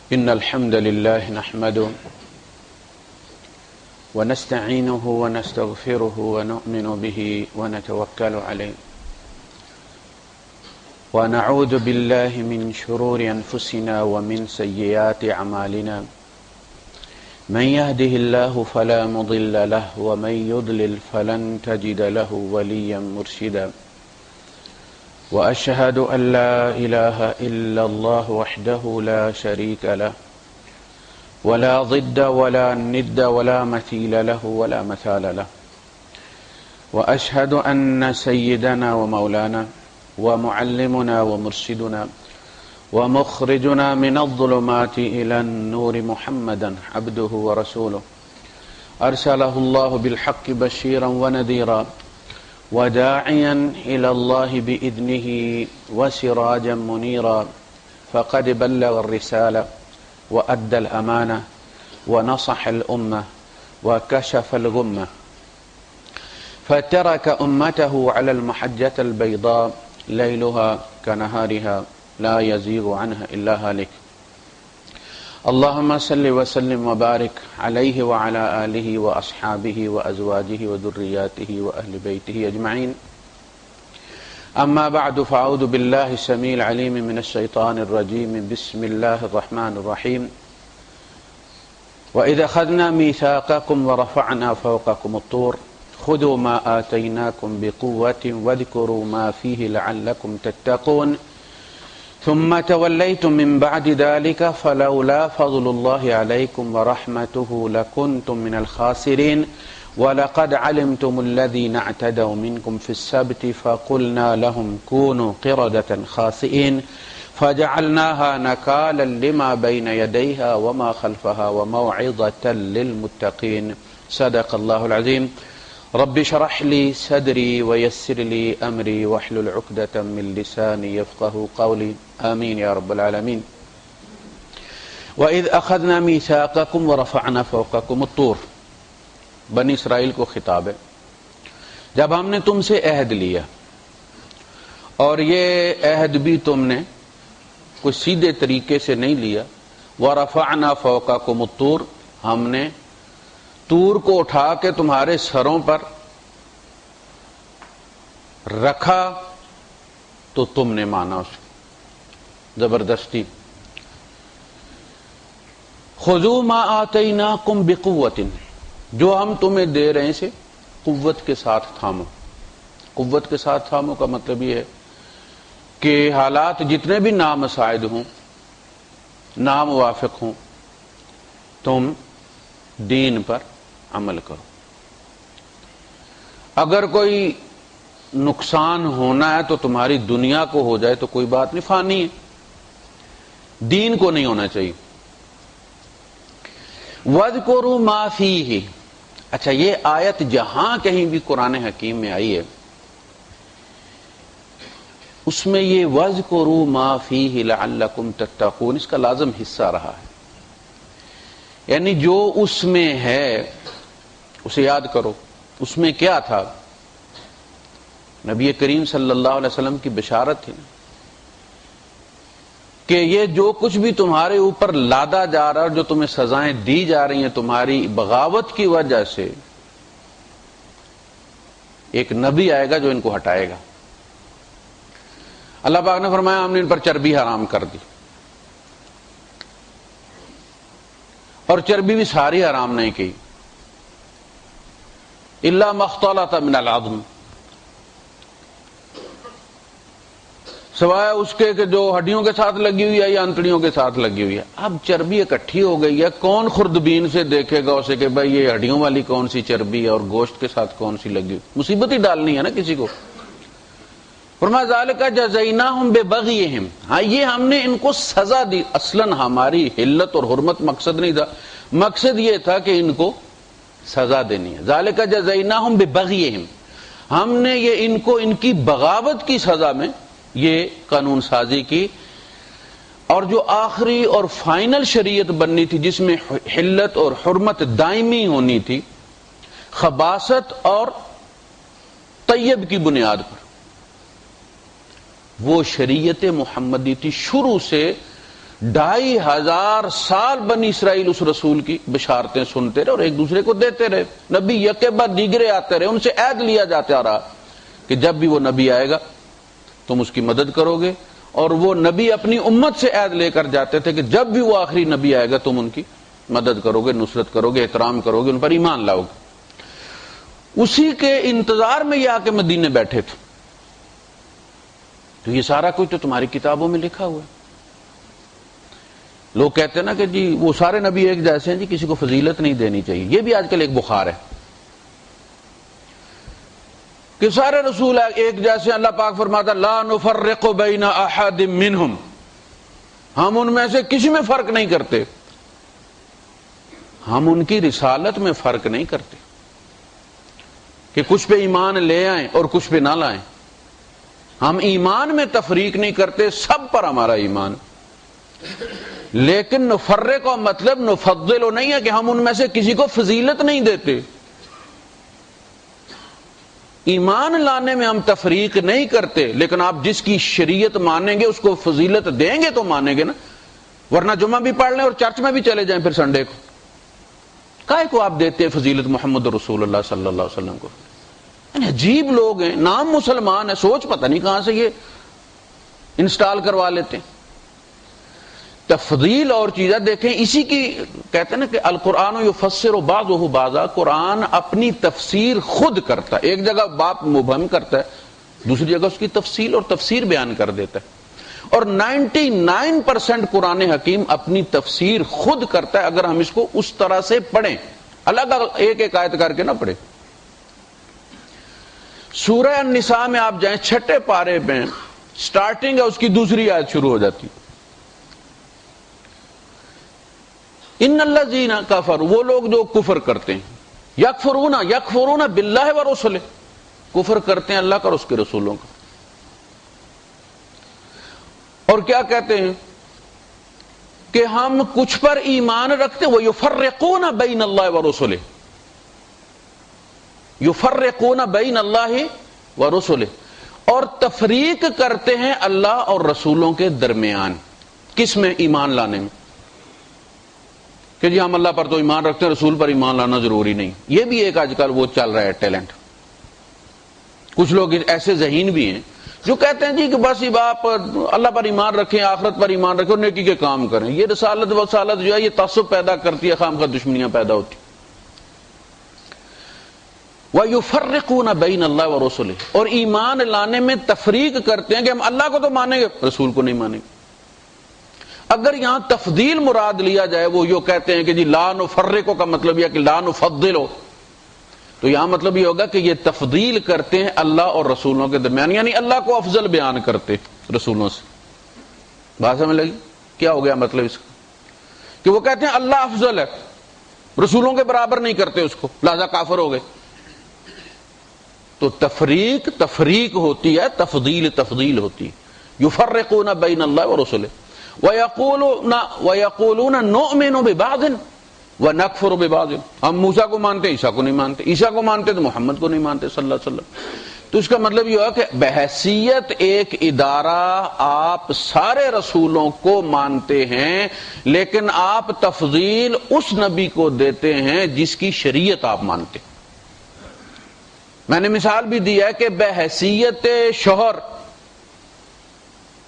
إن الحمد لله نحمده ونستعينه ونستغفره ونؤمن به ونتوكل عليه ونعوذ بالله من شرور أنفسنا ومن سيئات أعمالنا من يهده الله فلا مضل له ومن يضلل فلن تجد له وليا مرشدا وأشهد أن لا إله إلا الله وحده لا شريك له ولا ضد ولا ند ولا مثيل له ولا مثال له وأشهد أن سيدنا ومولانا ومعلمنا ومرشدنا ومخرجنا من الظلمات إلى النور محمدا عبده ورسوله أرسله الله بالحق بشيرا ونذيرا وداعيا إلى الله بإذنه وسراجا منيرا فقد بلغ الرسالة وأدى الأمانة ونصح الأمة وكشف الغمة فترك أمته على المحجة البيضاء ليلها كنهارها لا يزيغ عنها إلا هالك اللهم صل وسلم وبارك عليه وعلى آله وأصحابه وأزواجه وذرياته وأهل بيته أجمعين أما بعد فأعوذ بالله السميع العليم من الشيطان الرجيم بسم الله الرحمن الرحيم وإذا أخذنا ميثاقكم ورفعنا فوقكم الطور خذوا ما آتيناكم بقوة واذكروا ما فيه لعلكم تتقون ثم توليتم من بعد ذلك فلولا فضل الله عليكم ورحمته لكنتم من الخاسرين ولقد علمتم الذين اعتدوا منكم في السبت فقلنا لهم كونوا قردة خاسئين فجعلناها نكالا لما بين يديها وما خلفها وموعظة للمتقين صدق الله العظيم رب اشرح لي صدري ويسر لي أمري واحلل عقدة من لساني يفقه قولي آمين يا رب العالمين وإذ أخذنا ميثاقكم ورفعنا فوقكم الطور بنی اسرائیل کو خطاب ہے جب ہم نے تم سے عہد لیا اور یہ عہد بھی تم نے کوئی سیدھے طریقے سے نہیں لیا وَرَفَعْنَا فَوْقَكُمُ الطُّورَ ہم نے طور کو اٹھا کے تمہارے سروں پر رکھا تو تم نے مانا اس کو زبردستی خُذُوا مَا آتَيْنَاكُمْ بِقُوَّةٍ جو ہم تمہیں دے رہے سے قوت کے ساتھ تھامو قوت کے ساتھ تھامو کا مطلب یہ ہے کہ حالات جتنے بھی نامساعد ہوں ناموافق ہوں تم دین پر عمل کرو اگر کوئی نقصان ہونا ہے تو تمہاری دنیا کو ہو جائے تو کوئی بات نہیں فانی ہے دین کو نہیں ہونا چاہیے وَاذْكُرُوا مَا فِيهِ اچھا یہ آیت جہاں کہیں بھی قرآن حکیم میں آئی ہے اس میں یہ وَاذْكُرُوا مَا فِيهِ لَعَلَّكُمْ تَتَّقُونَ اس کا لازم حصہ رہا ہے یعنی جو اس میں ہے اسے یاد کرو اس میں کیا تھا نبی کریم صلی اللہ علیہ وسلم کی بشارت تھی کہ یہ جو کچھ بھی تمہارے اوپر لادا جا رہا ہے جو تمہیں سزائیں دی جا رہی ہیں تمہاری بغاوت کی وجہ سے ایک نبی آئے گا جو ان کو ہٹائے گا اللہ پاک نے فرمایا ہم نے ان پر چربی حرام کر دی اور چربی بھی ساری حرام نہیں کی الا ما اختلط من العظم سوائے اس کے کہ جو ہڈیوں کے ساتھ لگی ہوئی ہے یا انتڑیوں کے ساتھ لگی ہوئی ہے اب چربی اکٹھی ہو گئی ہے کون خردبین سے دیکھے گا اسے کہ بھائی یہ ہڈیوں والی کون سی چربی ہے اور گوشت کے ساتھ کون سی لگی ہوئی مصیبت ہی ڈالنی ہے نا کسی کو فرمایا ذالک جزیناہم ببغیہم ہاں یہ ہم نے ان کو سزا دی اصلاً ہماری حلت اور حرمت مقصد نہیں تھا مقصد یہ تھا کہ ان کو سزا دینی ہے ذالک جزیناہم ببغیہم ہم نے یہ ان کو ان کی بغاوت کی سزا میں یہ قانون سازی کی اور جو آخری اور فائنل شریعت بننی تھی جس میں حلت اور حرمت دائمی ہونی تھی خباثت اور طیب کی بنیاد پر وہ شریعت محمدی تھی شروع سے 2500 سال بنی اسرائیل اس رسول کی بشارتیں سنتے رہے اور ایک دوسرے کو دیتے رہے. نبی یکے بعد دیگرے آتے رہے, ان سے عہد لیا جاتا رہا کہ جب بھی وہ نبی آئے گا تم اس کی مدد کرو گے, اور وہ نبی اپنی امت سے عہد لے کر جاتے تھے کہ جب بھی وہ آخری نبی آئے گا تم ان کی مدد کرو گے, نصرت کرو گے, احترام کرو گے, ان پر ایمان لاؤ گے. اسی کے انتظار میں یہ آ کے مدینے بیٹھے تھے. تو یہ سارا کچھ تو تمہاری کتابوں میں لکھا ہوا ہے. لوگ کہتے ہیں نا کہ جی وہ سارے نبی ایک جیسے ہیں, جی کسی کو فضیلت نہیں دینی چاہیے. یہ بھی آج کل ایک بخار ہے کہ سارے رسول ایک جیسے. اللہ پاک فرماتا لا نفرق بین احد منہم, ہم ان میں سے کسی میں فرق نہیں کرتے. ہم ان کی رسالت میں فرق نہیں کرتے کہ کچھ پہ ایمان لے آئیں اور کچھ پہ نہ لائیں. ہم ایمان میں تفریق نہیں کرتے, سب پر ہمارا ایمان. لیکن نفرق کا مطلب نفضل نہیں ہے کہ ہم ان میں سے کسی کو فضیلت نہیں دیتے. ایمان لانے میں ہم تفریق نہیں کرتے, لیکن آپ جس کی شریعت مانیں گے اس کو فضیلت دیں گے تو مانیں گے نا, ورنہ جمعہ بھی پڑھ لیں اور چرچ میں بھی چلے جائیں پھر سنڈے کو. کائے کو آپ دیتے ہیں فضیلت محمد رسول اللہ صلی اللہ علیہ وسلم کو؟ عجیب لوگ ہیں, نام مسلمان ہے, سوچ پتہ نہیں کہاں سے یہ انسٹال کروا لیتے ہیں. تفضیل اور چیزیں دیکھیں, اسی کی کہتے ہیں نا کہ القرآن یفسر بعضہ بعضا, قرآن اپنی تفسیر خود کرتا ہے. ایک جگہ باپ مبہم کرتا ہے, دوسری جگہ اس کی تفصیل اور تفسیر بیان کر دیتا ہے. اور 99% قرآن حکیم اپنی تفسیر خود کرتا ہے اگر ہم اس کو اس طرح سے پڑھیں, الگ ایک ایک آیت کر کے نہ پڑھیں. سورہ النساء میں آپ جائیں, 6 پارے میں سٹارٹنگ ہے, اس کی دوسری آیت شروع ہو جاتی. ان الذین کفروا, وہ لوگ جو کفر کرتے ہیں, یکفرون باللہ ورسلہ, کفر کرتے ہیں اللہ کا اور اس کے رسولوں کا. اور کیا کہتے ہیں کہ ہم کچھ پر ایمان رکھتے, وہ یفرقون بین اللہ ورسلہ, یفرقون بین اللہ ورسلہ, اور تفریق کرتے ہیں اللہ اور رسولوں کے درمیان. کس میں؟ ایمان لانے میں. کہ جی ہم اللہ پر تو ایمان رکھتے ہیں, رسول پر ایمان لانا ضروری نہیں. یہ بھی ایک آج کل وہ چل رہا ہے ٹیلنٹ. کچھ لوگ ایسے ذہین بھی ہیں جو کہتے ہیں جی کہ بس آپ اللہ پر ایمان رکھیں, آخرت پر ایمان رکھیں اور نیکی کے کام کریں. یہ رسالت وسالت جو ہے یہ تعصب پیدا کرتی ہے, خام خواہ دشمنیاں پیدا ہوتی. وَيُفَرِّقُونَ بَيْنَ اللَّهِ وَرُسُلِهِ, اور ایمان لانے میں تفریق کرتے ہیں کہ ہم اللہ کو تو مانیں گے, رسول کو نہیں مانیں گے. اگر یہاں تفضیل مراد لیا جائے, وہ یہ کہتے ہیں کہ جی لا نفرقو کا مطلب یہ کہ لا نفضلو, تو یہاں مطلب یہ ہوگا کہ یہ تفضیل کرتے ہیں اللہ اور رسولوں کے درمیان, یعنی اللہ کو افضل بیان کرتے رسولوں سے. بات سمجھ لگی کیا ہو گیا مطلب اس کا؟ کہ وہ کہتے ہیں اللہ افضل ہے, رسولوں کے برابر نہیں کرتے اس کو, لہذا کافر ہو گئے. تو تفریق ہوتی ہے, تفضیل تفضیل ہوتی ہے. یفرقون بین اللہ ورسلہ وَيَقُولُونَ نُؤْمِنُ بِبَعْضٍ وَنَكْفُرُ بِبَعْضٍ, ہم موسیٰ کو مانتے ہیں, عیسیٰ کو نہیں مانتے, عیسیٰ کو مانتے تو محمد کو نہیں مانتے صلی اللہ علیہ وسلم. تو اس کا مطلب یہ ہوا کہ بحیثیت ایک ادارہ آپ سارے رسولوں کو مانتے ہیں, لیکن آپ تفضیل اس نبی کو دیتے ہیں جس کی شریعت آپ مانتے. میں نے مثال بھی دی ہے کہ بحیثیت شوہر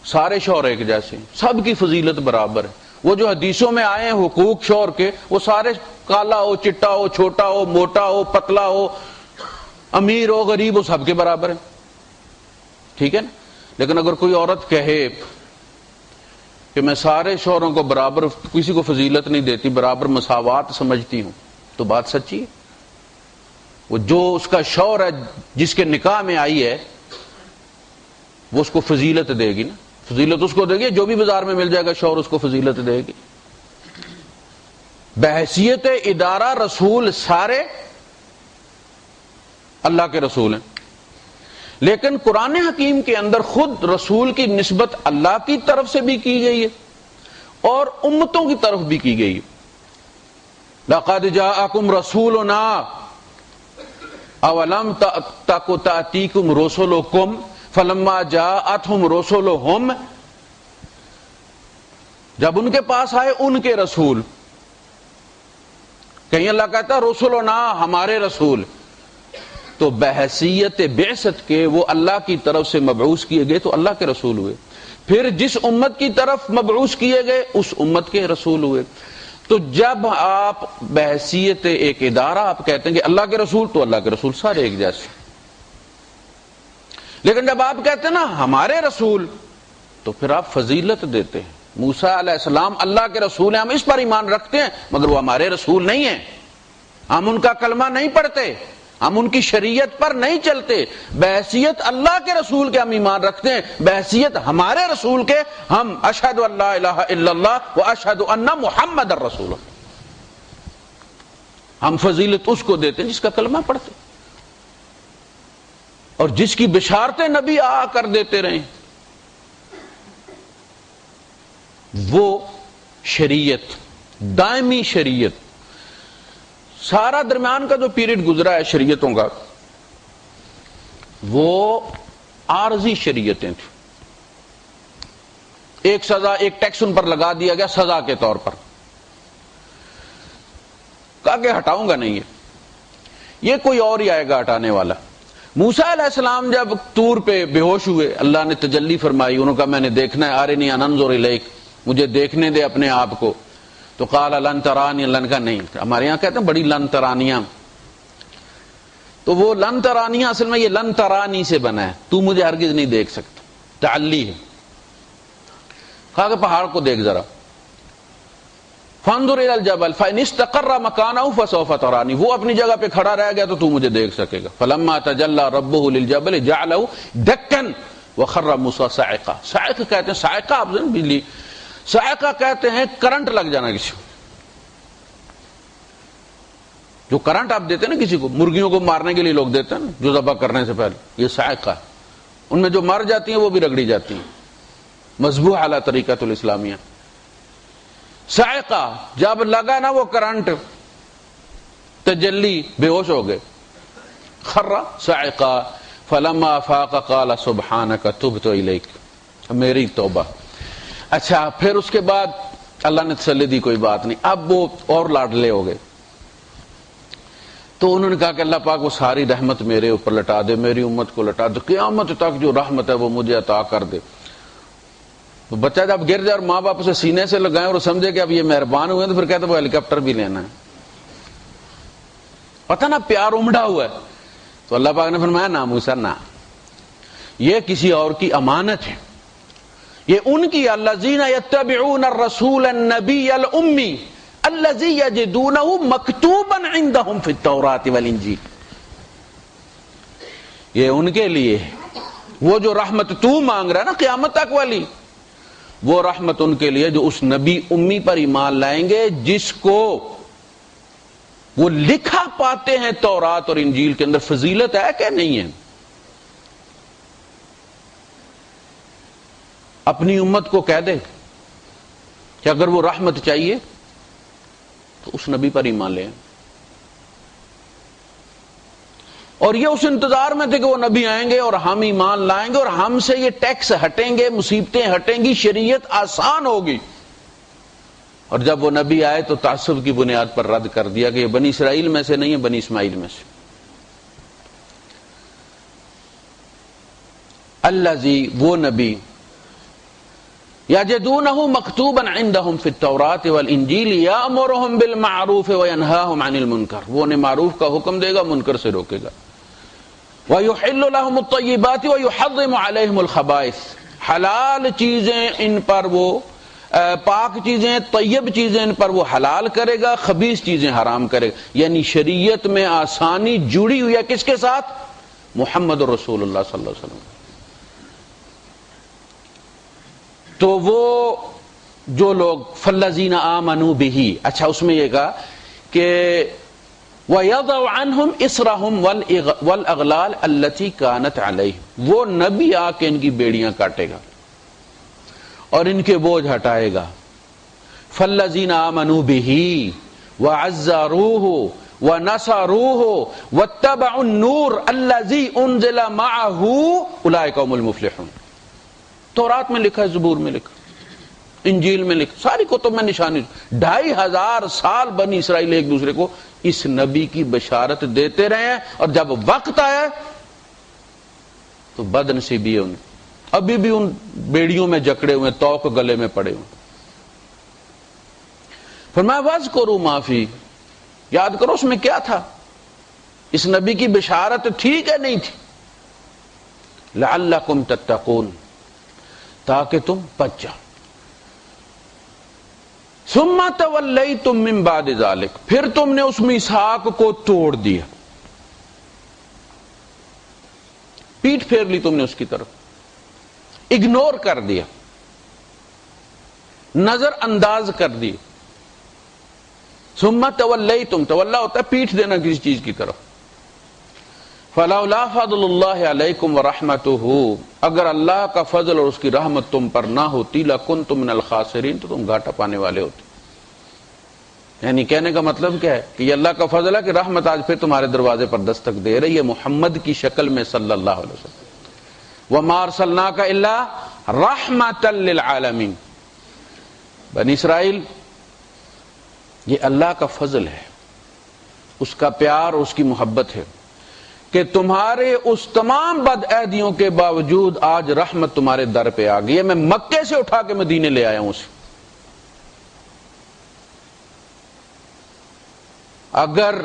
سارے شوہر ایک جیسے ہیں, سب کی فضیلت برابر ہے. وہ جو حدیثوں میں آئے ہیں حقوق شوہر کے, وہ سارے کالا ہو, چٹا ہو, چھوٹا ہو, موٹا ہو, پتلا ہو, امیر ہو, غریب ہو, سب کے برابر ہیں. ٹھیک ہے نا. لیکن اگر کوئی عورت کہے کہ میں سارے شوہروں کو برابر, کسی کو فضیلت نہیں دیتی, برابر مساوات سمجھتی ہوں, تو بات سچی ہے. وہ جو اس کا شوہر ہے جس کے نکاح میں آئی ہے وہ اس کو فضیلت دے گی نا, فضیلت اس کو دے گی, جو بھی بازار میں مل جائے گا شوہر اس کو فضیلت دے گی. بحیثیت ادارہ رسول سارے اللہ کے رسول ہیں, لیکن قرآن حکیم کے اندر خود رسول کی نسبت اللہ کی طرف سے بھی کی گئی ہے اور امتوں کی طرف بھی کی گئی ہے. لَقَدْ جَاءَكُمْ رَسُولُنَا أَوَلَمْ تَكُ تَأْتِيكُمْ رُسُلُكُمْ فَلَمَّا جَاءَتْهُمْ رُسُلُهُمْ, جب ان کے پاس آئے ان کے رسول، کہیں اللہ کہتا رسولنا ہمارے رسول، تو بحیثیت بعثت کے وہ اللہ کی طرف سے مبعوث کیے گئے تو اللہ کے رسول ہوئے، پھر جس امت کی طرف مبعوث کیے گئے اس امت کے رسول ہوئے۔ تو جب آپ بحیثیت ایک ادارہ آپ کہتے ہیں کہ اللہ کے رسول، تو اللہ کے رسول سارے ایک جیسے، لیکن جب آپ کہتے ہیں نا ہمارے رسول، تو پھر آپ فضیلت دیتے ہیں۔ موسیٰ علیہ السلام اللہ کے رسول ہیں، ہم اس پر ایمان رکھتے ہیں، مگر وہ ہمارے رسول نہیں ہیں، ہم ان کا کلمہ نہیں پڑھتے، ہم ان کی شریعت پر نہیں چلتے۔ بحیثیت اللہ کے رسول کے ہم ایمان رکھتے ہیں، بحیثیت ہمارے رسول کے ہم اشہد ان لا الہ الا اللہ و اشہد ان محمد الرسول، ہم فضیلت اس کو دیتے ہیں جس کا کلمہ پڑھتے اور جس کی بشارتیں نبی آ کر دیتے رہے۔ وہ شریعت، دائمی شریعت، سارا درمیان کا جو پیریڈ گزرا ہے شریعتوں کا، وہ عارضی شریعتیں تھیں۔ ایک سزا، ایک ٹیکس ان پر لگا دیا گیا سزا کے طور پر، کہا کہ ہٹاؤں گا نہیں یہ کوئی اور ہی آئے گا ہٹانے والا۔ موسیٰ علیہ السلام جب طور پہ بے ہوش ہوئے، اللہ نے تجلی فرمائی، انہوں نے کہا میں نے دیکھنا ہے، ارنی انظر الیک، مجھے دیکھنے دے اپنے آپ کو۔ تو قال لن ترانی، اللہ نے کہا نہیں، ہمارے یہاں کہتے ہیں بڑی لن ترانیاں، تو وہ لن ترانیاں اصل میں یہ لن ترانی سے بنا ہے، تو مجھے ہرگز نہیں دیکھ سکتا، تعلی ہے۔ کہا کہ پہاڑ کو دیکھ ذرا، فانظر الی الجبل فإن استقر مکانہ فسوف ترانی، وہ اپنی جگہ پہ کھڑا رہ گیا تو مجھے دیکھ سکے گا۔ فلما تجلی ربہ للجبل جعلہ دکا وخر موسیٰ صاعقہ۔ صاعقہ کہتے ہیں، صاعقہ آپ بجلی، صاعقہ کہتے ہیں کرنٹ لگ جانا کسی کو، جو کرنٹ آپ دیتے ہیں نا کسی کو، مرغیوں کو مارنے کے لیے لوگ دیتے ہیں نا، جو ذبح کرنے سے پہلے، یہ صاعقہ، ان میں جو مر جاتی ہیں وہ بھی رگڑی جاتی ہیں، مذبوح علی طریقۃ الاسلامیہ۔ صاعقہ جب لگا نا وہ کرنٹ، تجلی، بے ہوش ہو گئے، خر صاعقہ فلما افاق قال سبحانک تبت الیک، میری توبہ۔ اچھا پھر اس کے بعد اللہ نے تسلی دی، کوئی بات نہیں، اب وہ اور لاڈلے ہو گئے، تو انہوں نے کہا کہ اللہ پاک وہ ساری رحمت میرے اوپر لٹا دے، میری امت کو لٹا دے، قیامت تک جو رحمت ہے وہ مجھے عطا کر دے۔ بچہ جب گر جائے اور ماں باپ اسے سینے سے لگائیں اور سمجھے کہ اب یہ مہربان ہوئے تو پھر کہتے وہ ہیلی کاپٹر بھی لینا ہے، پتہ نا پیار امڑا ہوا ہے۔ تو اللہ پاک نے فرمایا نہ موسیٰ نہ، یہ کسی اور کی امانت ہے، یہ ان کی، الذین یتبعون الرسول النبی الامی الذی یجدونہ مکتوبا عندہم فی التوراۃ والانجیل، یہ ان کے لیے وہ جو رحمت تو مانگ رہا ہے نا قیامت تک والی، وہ رحمت ان کے لیے جو اس نبی امی پر ایمان لائیں گے جس کو وہ لکھا پاتے ہیں تورات اور انجیل کے اندر۔ فضیلت ہے کہ نہیں ہے؟ اپنی امت کو کہہ دے کہ اگر وہ رحمت چاہیے تو اس نبی پر ایمان لیں، اور یہ اس انتظار میں تھے کہ وہ نبی آئیں گے اور ہم ایمان لائیں گے اور ہم سے یہ ٹیکس ہٹیں گے، مصیبتیں ہٹیں گی، شریعت آسان ہوگی۔ اور جب وہ نبی آئے تو تعصب کی بنیاد پر رد کر دیا کہ یہ بنی اسرائیل میں سے نہیں ہے، بنی اسماعیل میں سے۔ الذی، وہ نبی، یجدونہ مکتوبا عندہم فی التوراۃ والانجیل یامرہم بالمعروف وینہاہم عن المنکر، وہ انہیں معروف کا حکم دے گا، منکر سے روکے گا۔ وَيُحِلُّ لَهُمُ الطَّيِّبَاتِ وَيُحَرِّمُ عَلَيْهِمُ الْخَبَائِثِ، حلال چیزیں ان پر وہ، پاک چیزیں، طیب چیزیں ان پر وہ حلال کرے گا، خبیث چیزیں حرام کرے گا۔ یعنی شریعت میں آسانی جڑی ہوئی ہے کس کے ساتھ؟ محمد رسول اللہ صلی اللہ علیہ وسلم۔ تو وہ جو لوگ فالذین آمنوا بہ، اچھا اس میں یہ کہا کہ وَيَضَعُ عَنْهُمْ إِصْرَهُمْ وَالْأَغْلَالَ الَّتِي كَانَتْ عَلَيْهِمْ، وہ نبی آ کے ان کی بیڑیاں کاٹے گا اور ان کے بوجھ ہٹائے گا۔ فالذین آمنوا بہ وعزروہ ونصروہ واتبعوا النور الذی انزل معہ اولئک هم المفلحون۔ تورات میں لکھا ہے، زبور میں لکھا، انجیل میں لکھ، ساری کتب میں نشانی، 2500 سال بنی اسرائیل ایک دوسرے کو اس نبی کی بشارت دیتے رہے ہیں، اور جب وقت آیا تو بد نصیبی ہے ان، ابھی بھی ان بیڑیوں میں جکڑے ہوئے، توق گلے میں پڑے ہوئے۔ فرمایا وَاذْكُرُوا مَا فِيهِ، یاد کرو اس میں کیا تھا، اس نبی کی بشارت ٹھیک ہے نہیں تھی، لَعَلَّكُمْ تَتَّقُونَ، تاکہ تم بچ جاؤ۔ ثُمَّ تَوَلَّيْتُم مِّن بَعْدِ ذَلِكَ، پھر تم نے اس میثاق کو توڑ دیا، پیٹھ پھیر لی تم نے اس کی طرف، اگنور کر دیا، نظر انداز کر دی۔ ثم تولیتم، تولا ہوتا ہے پیٹھ دینا کسی چیز کی طرف۔ فلولا فضل اللہ علیکم ورحمتہ، اگر اللہ کا فضل اور اس کی رحمت تم پر نہ ہوتی، لکنتم من الخاسرین، تو تم گھاٹا پانے والے ہوتے۔ یعنی کہنے کا مطلب کیا ہے کہ یہ اللہ کا فضل ہے کہ رحمت آج پھر تمہارے دروازے پر دستک دے رہی ہے محمد کی شکل میں صلی اللہ علیہ وسلم۔ وما ارسلناک الا رحمۃ للعالمین۔ بنی اسرائیل، یہ اللہ کا فضل ہے، اس کا پیار اور اس کی محبت ہے کہ تمہارے اس تمام بد عہدیوں کے باوجود آج رحمت تمہارے در پہ آ گئی ہے۔ میں مکے سے اٹھا کے مدینے لے آیا ہوں اسے۔ اگر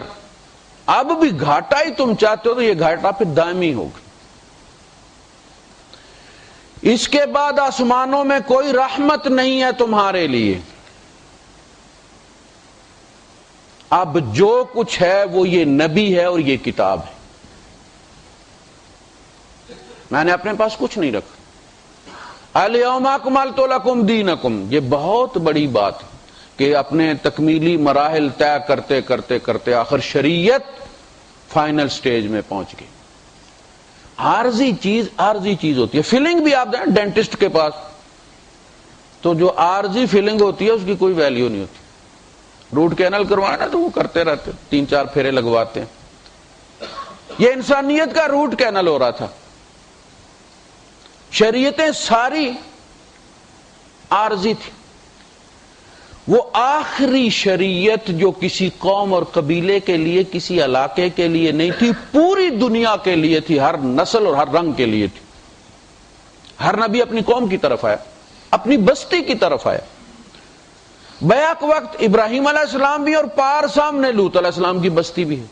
اب بھی گھاٹا ہی تم چاہتے ہو تو یہ گھاٹا پھر دائمی ہوگا۔ اس کے بعد آسمانوں میں کوئی رحمت نہیں ہے تمہارے لیے، اب جو کچھ ہے وہ یہ نبی ہے اور یہ کتاب ہے۔ میں نے اپنے پاس کچھ نہیں رکھا۔ الیوم اکملت لکم دینکم، یہ بہت بڑی بات ہے کہ اپنے تکمیلی مراحل طے کرتے کرتے کرتے آخر شریعت فائنل سٹیج میں پہنچ گئی۔ عارضی چیز ہوتی ہے۔ فیلنگ بھی آپ دیں ڈینٹسٹ کے پاس تو جو عارضی فیلنگ ہوتی ہے اس کی کوئی ویلیو نہیں ہوتی۔ روٹ کینل کروانا نا تو وہ کرتے رہتے، 3-4 پھیرے لگواتے ہیں۔ یہ انسانیت کا روٹ کینل ہو رہا تھا۔ شریعتیں ساری عارضی تھی۔ وہ آخری شریعت جو کسی قوم اور قبیلے کے لیے، کسی علاقے کے لیے نہیں تھی، پوری دنیا کے لیے تھی، ہر نسل اور ہر رنگ کے لیے تھی۔ ہر نبی اپنی قوم کی طرف آیا، اپنی بستی کی طرف آیا۔ بیک وقت ابراہیم علیہ السلام بھی اور پار سامنے لوط علیہ السلام کی بستی بھی ہے۔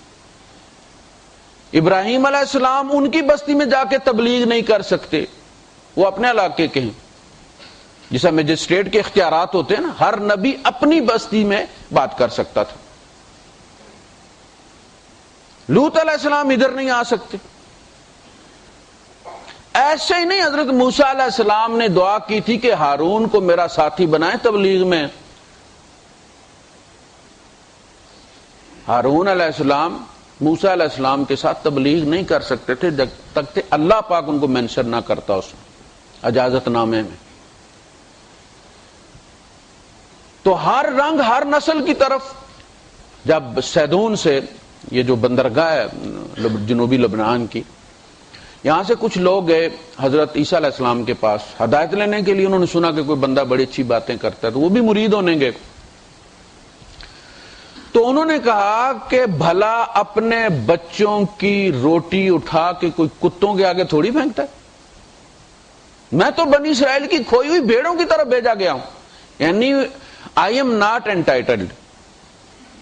ابراہیم علیہ السلام ان کی بستی میں جا کے تبلیغ نہیں کر سکتے، وہ اپنے علاقے کے ہیں، جیسا مجسٹریٹ کے اختیارات ہوتے ہیں نا، ہر نبی اپنی بستی میں بات کر سکتا تھا۔ لوط علیہ السلام ادھر نہیں آ سکتے۔ ایسے ہی نہیں، حضرت موسیٰ علیہ السلام نے دعا کی تھی کہ ہارون کو میرا ساتھی بنائیں تبلیغ میں۔ ہارون علیہ السلام موسیٰ علیہ السلام کے ساتھ تبلیغ نہیں کر سکتے تھے جب تک کہ اللہ پاک ان کو مینشن نہ کرتا اس اجازت نامے میں۔ تو ہر رنگ ہر نسل کی طرف، جب سیدون سے، یہ جو بندرگاہ ہے جنوبی لبنان کی، یہاں سے کچھ لوگ گئے حضرت عیسیٰ علیہ السلام کے پاس ہدایت لینے کے لیے۔ انہوں نے سنا کہ کوئی بندہ بڑی اچھی باتیں کرتا ہے، تو وہ بھی مرید ہونے گئے۔ تو انہوں نے کہا کہ بھلا اپنے بچوں کی روٹی اٹھا کے کوئی کتوں کے آگے تھوڑی پھینکتا ہے؟ میں تو بنی اسرائیل کی کھوئی ہوئی بھیڑوں کی طرف بھیجا گیا ہوں، یعنی I am not entitled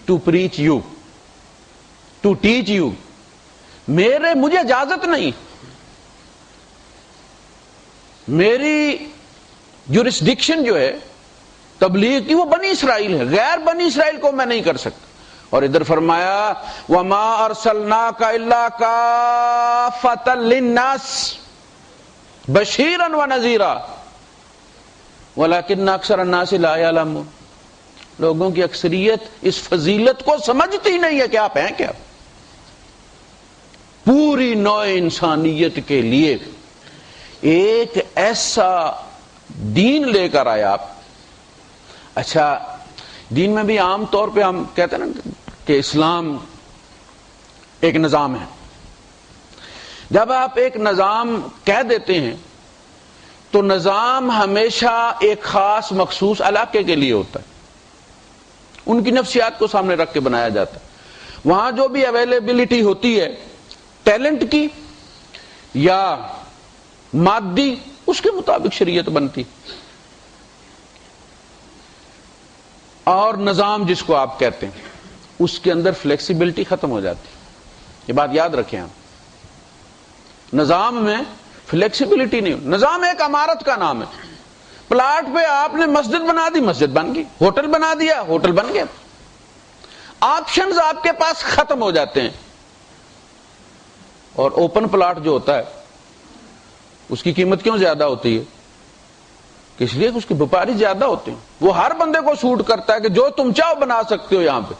to preach you, to teach you. مجھے اجازت نہیں، میری جورسڈکشن جو ہے تبلیغ کی وہ بنی اسرائیل ہے، غیر بنی اسرائیل کو میں نہیں کر سکتا۔ اور ادھر فرمایا وَمَا أَرْسَلْنَاكَ إِلَّا كَافَّةً لِلنَّاسِ بَشِيرًا وَنَذِيرًا وَلَكِنَّ أَكْثَرَ النَّاسِ لَا يَعْلَمُونَ۔ لوگوں کی اکثریت اس فضیلت کو سمجھتی نہیں ہے کہ آپ ہیں کیا۔ پوری نوع انسانیت کے لیے ایک ایسا دین لے کر آیا آپ۔ اچھا، دین میں بھی عام طور پہ ہم کہتے ہیں نا کہ اسلام ایک نظام ہے۔ جب آپ ایک نظام کہہ دیتے ہیں تو نظام ہمیشہ ایک خاص مخصوص علاقے کے لیے ہوتا ہے، ان کی نفسیات کو سامنے رکھ کے بنایا جاتا ہے. وہاں جو بھی اویلیبلٹی ہوتی ہے ٹیلنٹ کی یا مادی، اس کے مطابق شریعت بنتی. اور نظام جس کو آپ کہتے ہیں اس کے اندر فلیکسیبلٹی ختم ہو جاتی. یہ بات یاد رکھیں آپ، نظام میں فلیکسیبلٹی نہیں. نظام ایک عمارت کا نام ہے. پلاٹ پہ آپ نے مسجد بنا دی، مسجد بن گئی. ہوٹل بنا دیا، ہوٹل بن گیا. آپشنز آپ کے پاس ختم ہو جاتے ہیں. اور اوپن پلاٹ جو ہوتا ہے اس کی قیمت کیوں زیادہ ہوتی ہے؟ کہ اس لیے کہ اس کے وپاری زیادہ ہوتے ہیں. وہ ہر بندے کو سوٹ کرتا ہے کہ جو تم چاہو بنا سکتے ہو یہاں پہ.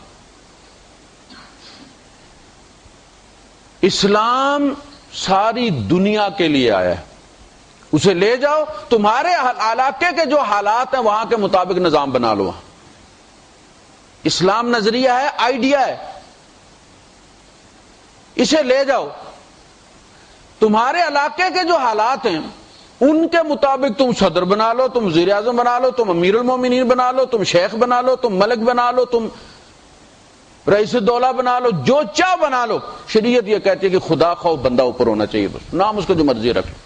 اسلام ساری دنیا کے لیے آیا ہے. اسے لے جاؤ، تمہارے علاقے کے جو حالات ہیں وہاں کے مطابق نظام بنا لو. اسلام نظریہ ہے، آئیڈیا ہے. اسے لے جاؤ، تمہارے علاقے کے جو حالات ہیں ان کے مطابق تم صدر بنا لو، تم وزیر اعظم بنا لو، تم امیر المومنین بنا لو، تم شیخ بنا لو، تم ملک بنا لو، تم رئیس الدولہ بنا لو، جو چاہ بنا لو. شریعت یہ کہتی ہے کہ خدا خوف بندہ اوپر ہونا چاہیے، بس نام اس کو جو مرضی رکھ لو.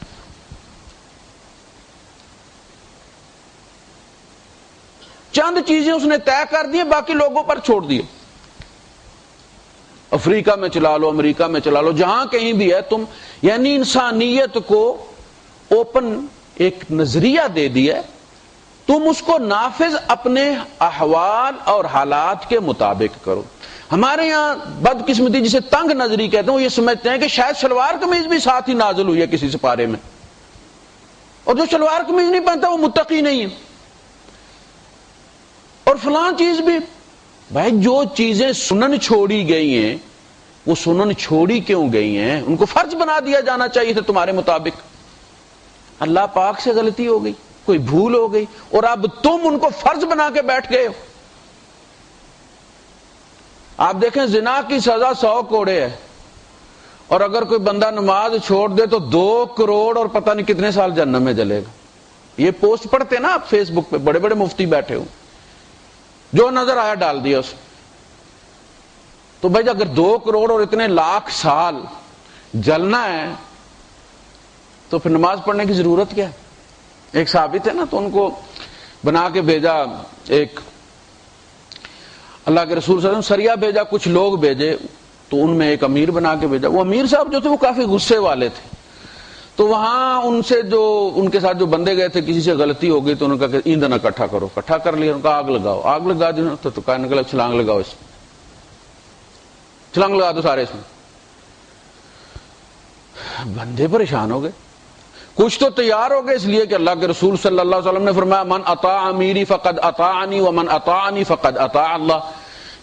چند چیزیں اس نے طے کر دی، باقی لوگوں پر چھوڑ دیے. افریقہ میں چلا لو، امریکہ میں چلا لو، جہاں کہیں بھی ہے تم. یعنی انسانیت کو اوپن ایک نظریہ دے دیا، تم اس کو نافذ اپنے احوال اور حالات کے مطابق کرو. ہمارے یہاں بدقسمتی جسے تنگ نظری کہتے ہیں، وہ یہ سمجھتے ہیں کہ شاید شلوار قمیض بھی ساتھ ہی نازل ہوئی ہے کسی سپارے میں، اور جو شلوار قمیض نہیں پہنتا وہ متقی نہیں ہے، اور فلاں چیز بھی. بھائی جو چیزیں سنن چھوڑی گئی ہیں وہ سنن چھوڑی کیوں گئی ہیں؟ ان کو فرض بنا دیا جانا چاہیے تھا تمہارے مطابق. اللہ پاک سے غلطی ہو گئی، کوئی بھول ہو گئی، اور اب تم ان کو فرض بنا کے بیٹھ گئے ہو. آپ دیکھیں زنا کی سزا 100 کوڑے ہے، اور اگر کوئی بندہ نماز چھوڑ دے تو 2 کروڑ اور پتہ نہیں کتنے سال جہنم میں جلے گا. یہ پوسٹ پڑھتے نا آپ فیس بک پہ، بڑے بڑے مفتی بیٹھے ہوں، جو نظر آیا ڈال دیا اس. تو بھائی اگر 2 کروڑ اور اتنے لاکھ سال جلنا ہے تو پھر نماز پڑھنے کی ضرورت کیا ہے؟ ایک ثابت ہے نا. تو ان کو بنا کے بھیجا، ایک اللہ کے رسول صلی اللہ علیہ وسلم سریہ بھیجا، کچھ لوگ بھیجے، تو ان میں ایک امیر بنا کے بھیجا. وہ امیر صاحب جو تھے وہ کافی غصے والے تھے. تو وہاں ان سے جو ان کے ساتھ جو بندے گئے تھے، کسی سے غلطی ہو گئی تو انہوں نے کہا کہ ایندھن اکٹھا کرو. اکٹھا کر لیا، ان کا آگ لگاؤ. آگ لگا دی تو کہنے لگا چھلانگ لگاؤ، اس میں چھلانگ لگا دو سارے اس میں. بندے پریشان ہو گئے. کچھ تو تیار ہو گئے، اس لیے کہ اللہ کے رسول صلی اللہ علیہ وسلم نے فرمایا من اطاع امیری فقد اطاعنی ومن اطاعنی فقد اطاع اللہ.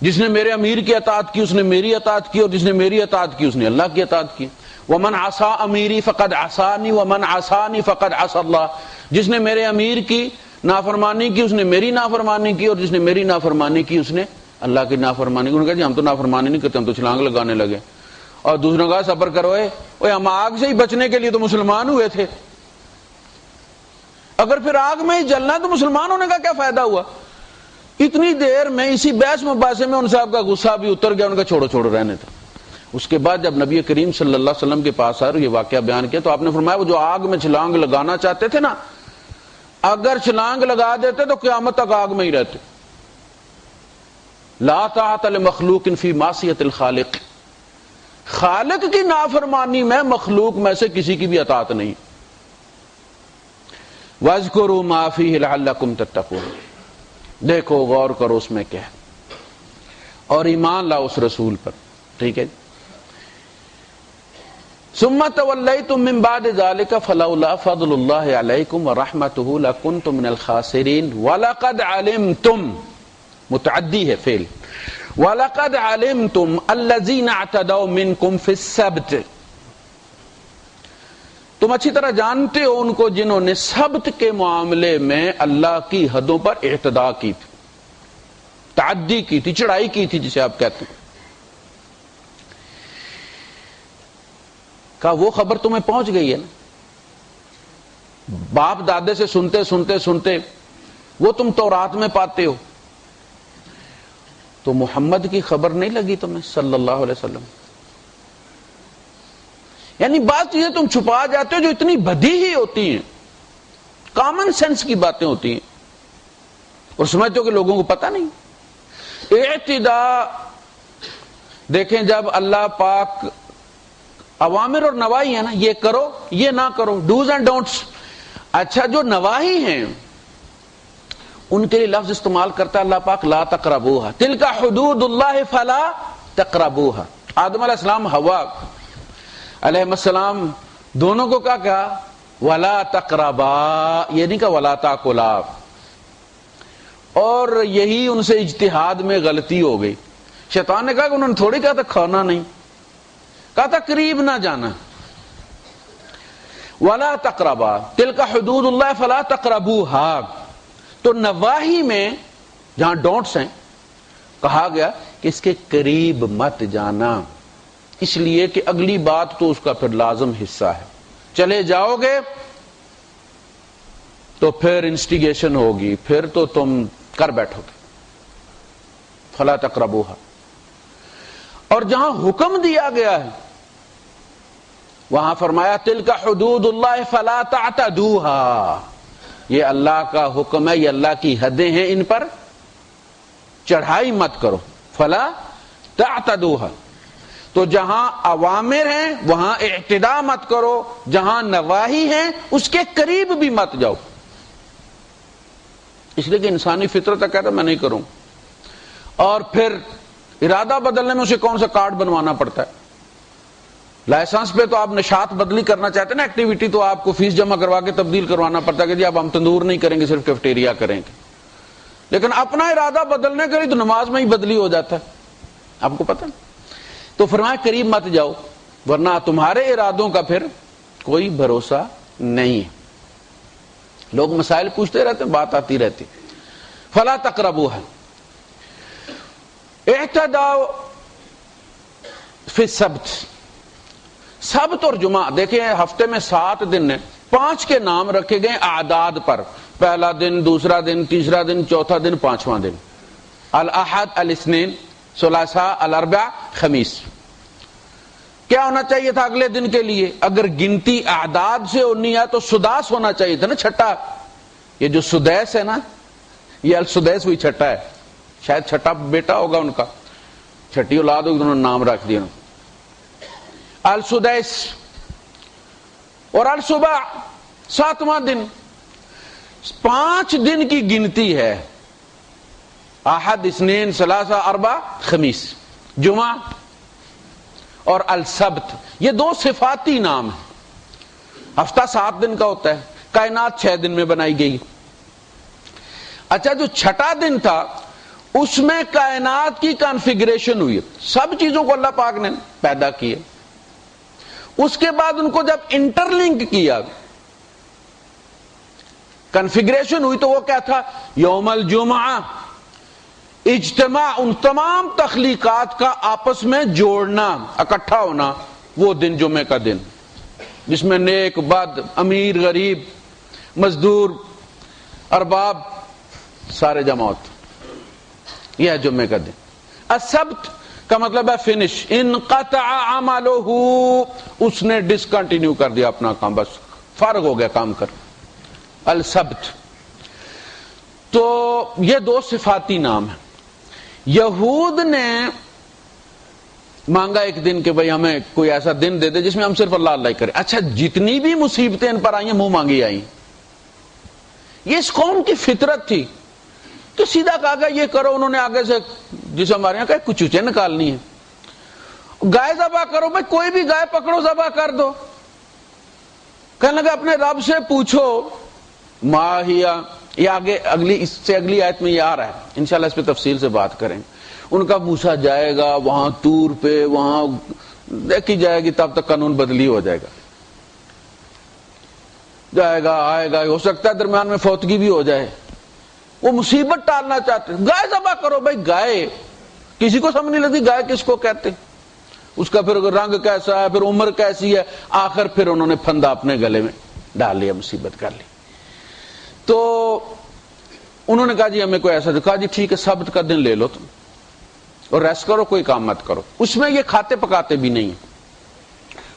جس نے میرے امیر کی اطاعت کی اس نے میری اطاعت کی، اور جس نے میری اطاعت کی اس نے اللہ کی اطاعت کی. ومن عصا امیری فقد عصانی ومن عصانی فقد عصى اللہ. جس نے میرے امیر کی نافرمانی کی اس نے میری نافرمانی کی، اور جس نے میری نافرمانی کی اس نے اللہ کی نافرمانی کی. انہوں نے کہا جی ہم تو نافرمانی نہیں کرتے، ہم تو چھلانگ لگانے لگے. اور دوسروں کا صبر کرو، اوے ہم آگ سے ہی بچنے کے لیے تو مسلمان ہوئے تھے، اگر پھر آگ میں ہی جلنا تو مسلمان ہونے کا کیا فائدہ ہوا؟ اتنی دیر میں اسی بحث مباحثے میں ان صاحب کا غصہ بھی اتر گیا. ان کا چھوڑو رہنے تھا. اس کے بعد جب نبی کریم صلی اللہ علیہ وسلم کے پاس آئے اور یہ واقعہ بیان کیا تو آپ نے فرمایا وہ جو آگ میں چھلانگ لگانا چاہتے تھے نا، اگر چھلانگ لگا دیتے تو قیامت تک آگ میں ہی رہتے. لا طاعت لمخلوق فی معصیت الخالق. خالق کی نافرمانی میں مخلوق میں سے کسی کی بھی اطاعت نہیں. وَاذْكُرُوا مَا فِيهِ لَعَلَّكُمْ تَتَّقُونَ. دیکھو غور کرو اس میں کیا ہے، اور ایمان لاؤ اس رسول پر. ٹھیک ہے. ثُمَّ تَوَلَّيْتُم مِّن بَعْدِ ذَلِكَ فَلَوْلَا فَضْلُ اللَّهِ عَلَيْكُمْ وَرَحْمَتُهُ لَكُنتُم مِّنَ الْخَاسِرِينَ. وَلَقَدْ عَلِمْتُم، متعدی ہے فعل، وَلَقَدْ عَلِمْتُمْ الَّذِينَ اعْتَدَوْا مِنكُمْ فِي السَّبْتِ. تم اچھی طرح جانتے ہو ان کو جنہوں نے سبت کے معاملے میں اللہ کی حدوں پر اعتداء کی تھی، تعدی کی تھی، چڑھائی کی تھی جسے آپ کہتے ہیں. کہا وہ خبر تمہیں پہنچ گئی ہے نا. باپ دادے سے سنتے سنتے سنتے وہ تم تورات میں پاتے ہو، تو محمد کی خبر نہیں لگی تمہیں صلی اللہ علیہ وسلم؟ یعنی بعض چیزیں تم چھپا جاتے ہو جو اتنی بدیہی ہوتی ہیں، کامن سینس کی باتیں ہوتی ہیں، اور سمجھتے ہو کہ لوگوں کو پتہ نہیں۔ اعتداء دیکھیں، جب اللہ پاک اوامر اور نواہی ہے نا، یہ کرو یہ نہ کرو، ڈوز اینڈ ڈونٹس، اچھا جو نواہی ہیں ان کے لیے لفظ استعمال کرتا ہے اللہ پاک لا تقربوها، تلک حدود اللہ فلا تقربوها۔ آدم علیہ السلام، حوا علیہ السلام، دونوں کو کیا کہا؟ ولا تقربا، یہ نہیں کہا ولا تاکلا، اور یہی ان سے اجتہاد میں غلطی ہو گئی۔ شیطان نے کہا کہ انہوں نے تھوڑی کہا تھا کھانا نہیں، کہا تھا قریب نہ جانا۔ ولا تقربا تلک حدود اللہ فلا تقربوها، تو نواہی میں جہاں ڈونٹس ہیں کہا گیا کہ اس کے قریب مت جانا، اس لیے کہ اگلی بات تو اس کا پھر لازم حصہ ہے، چلے جاؤ گے تو پھر انسٹیگیشن ہوگی، پھر تو تم کر بیٹھو گے۔ فلا تقربوها، اور جہاں حکم دیا گیا ہے وہاں فرمایا تلک حدود اللہ فلا تعتدوها، یہ اللہ کا حکم ہے، یہ اللہ کی حدیں ہیں، ان پر چڑھائی مت کرو۔ فلا تعتدوها، تو جہاں اوامر ہیں وہاں اعتداء مت کرو، جہاں نواہی ہیں اس کے قریب بھی مت جاؤ، اس لیے کہ انسانی فطرت کہتا ہے میں نہیں کروں، اور پھر ارادہ بدلنے میں اسے کون سا کارڈ بنوانا پڑتا ہے؟ لائسنس پہ تو آپ نشاط بدلی کرنا چاہتے ہیں نا، ایکٹیویٹی تو آپ کو فیس جمع کروا کے تبدیل کروانا پڑتا ہے کہ جی اب ہم تندور نہیں کریں گے، صرف کیفٹیریا کریں گے، لیکن اپنا ارادہ بدلنے کے لیے تو نماز میں ہی بدلی ہو جاتا ہے، آپ کو پتہ نہیں۔ تو فرمایا قریب مت جاؤ ورنہ تمہارے ارادوں کا پھر کوئی بھروسہ نہیں ہے۔ لوگ مسائل پوچھتے رہتے، بات آتی رہتی۔ فلا تقربوها، اعتداء فی السبت، سبت اور جمعہ، دیکھیں ہفتے میں 7 دن ہیں، 5 کے نام رکھے گئے اعداد پر، پہلا دن، دوسرا دن، تیسرا دن، چوتھا دن، 5واں دن، الاحد، الاثنین، ثلاثاء، الاربعاء، خمیس۔ کیا ہونا چاہیے تھا اگلے دن کے لیے؟ اگر گنتی اعداد سے ہونی ہے تو سداس ہونا چاہیے تھا نا، چھٹا۔ یہ جو سدیس ہے نا، یہ السدیس ہوئی چھٹا ہے، شاید چھٹا بیٹا ہوگا ان کا، چھٹی اولاد ہوگی، انہوں نے نام رکھ دیا السدیس۔ اور الصبح 7واں دن، 5 دن کی گنتی ہے، احد، اثنین، ثلاثہ، اربع، خمیس، جمعہ اور السبت، یہ 2 صفاتی نام ہیں۔ ہفتہ 7 دن کا ہوتا ہے، کائنات 6 دن میں بنائی گئی۔ اچھا جو چھٹا دن تھا اس میں کائنات کی کنفیگریشن ہوئی، سب چیزوں کو اللہ پاک نے پیدا کیا، اس کے بعد ان کو جب انٹرلنک کیا، کنفیگریشن ہوئی، تو وہ کیا تھا؟ یوم الجمعہ، اجتماع ان تمام تخلیقات کا آپس میں جوڑنا، اکٹھا ہونا، وہ دن جمعے کا دن، جس میں نیک بد، امیر غریب، مزدور ارباب سارے جمع ہوتے، یہ ہے جمعے کا دن۔ السبت کا مطلب ہے فنش، انقطع عملہ، اس نے ڈسکنٹینیو کر دیا اپنا کام، بس فارغ ہو گیا کام کر، السبت۔ تو یہ 2 صفاتی نام ہیں۔ یہود نے مانگا ایک دن کہ بھئی ہمیں کوئی ایسا دن دے دے جس میں ہم صرف اللہ اللہ کریں۔ اچھا جتنی بھی مصیبتیں ان پر آئی ہیں منہ مانگی آئی، یہ اس قوم کی فطرت تھی کہ سیدھا کہا گیا یہ کرو، انہوں نے آگے سے جسے ہمارے یہاں کہا کچھ چوچے نکالنی ہے، گائے ذبح کرو، بھائی کوئی بھی گائے پکڑو ذبح کر دو۔ کہنے لگا اپنے رب سے پوچھو، ماہیا، یہ آگے اس سے اگلی آیت میں یہ آ رہا ہے، انشاءاللہ اس پہ تفصیل سے بات کریں۔ ان کا موسیٰ جائے گا وہاں طور پہ، وہاں دیکھی جائے گی، تب تک قانون بدلی ہو جائے گا، جائے گا آئے گا، ہو سکتا ہے درمیان میں فوتگی بھی ہو جائے، وہ مصیبت ٹالنا چاہتے ہیں، گائے ذبح کرو۔ بھائی گائے کسی کو سمجھ نہیں لگتی گائے کس کو کہتے، اس کا پھر رنگ کیسا ہے، پھر عمر کیسی ہے، آخر پھر انہوں نے پھندا اپنے گلے میں، ڈال لیا، مصیبت کر لی۔ تو انہوں نے کہا جی ہمیں کوئی ایسا، کہا جی ٹھیک ہے سبت کا دن لے لو تم اور ریسٹ کرو، کوئی کام مت کرو۔ اس میں یہ کھاتے پکاتے بھی نہیں ہیں،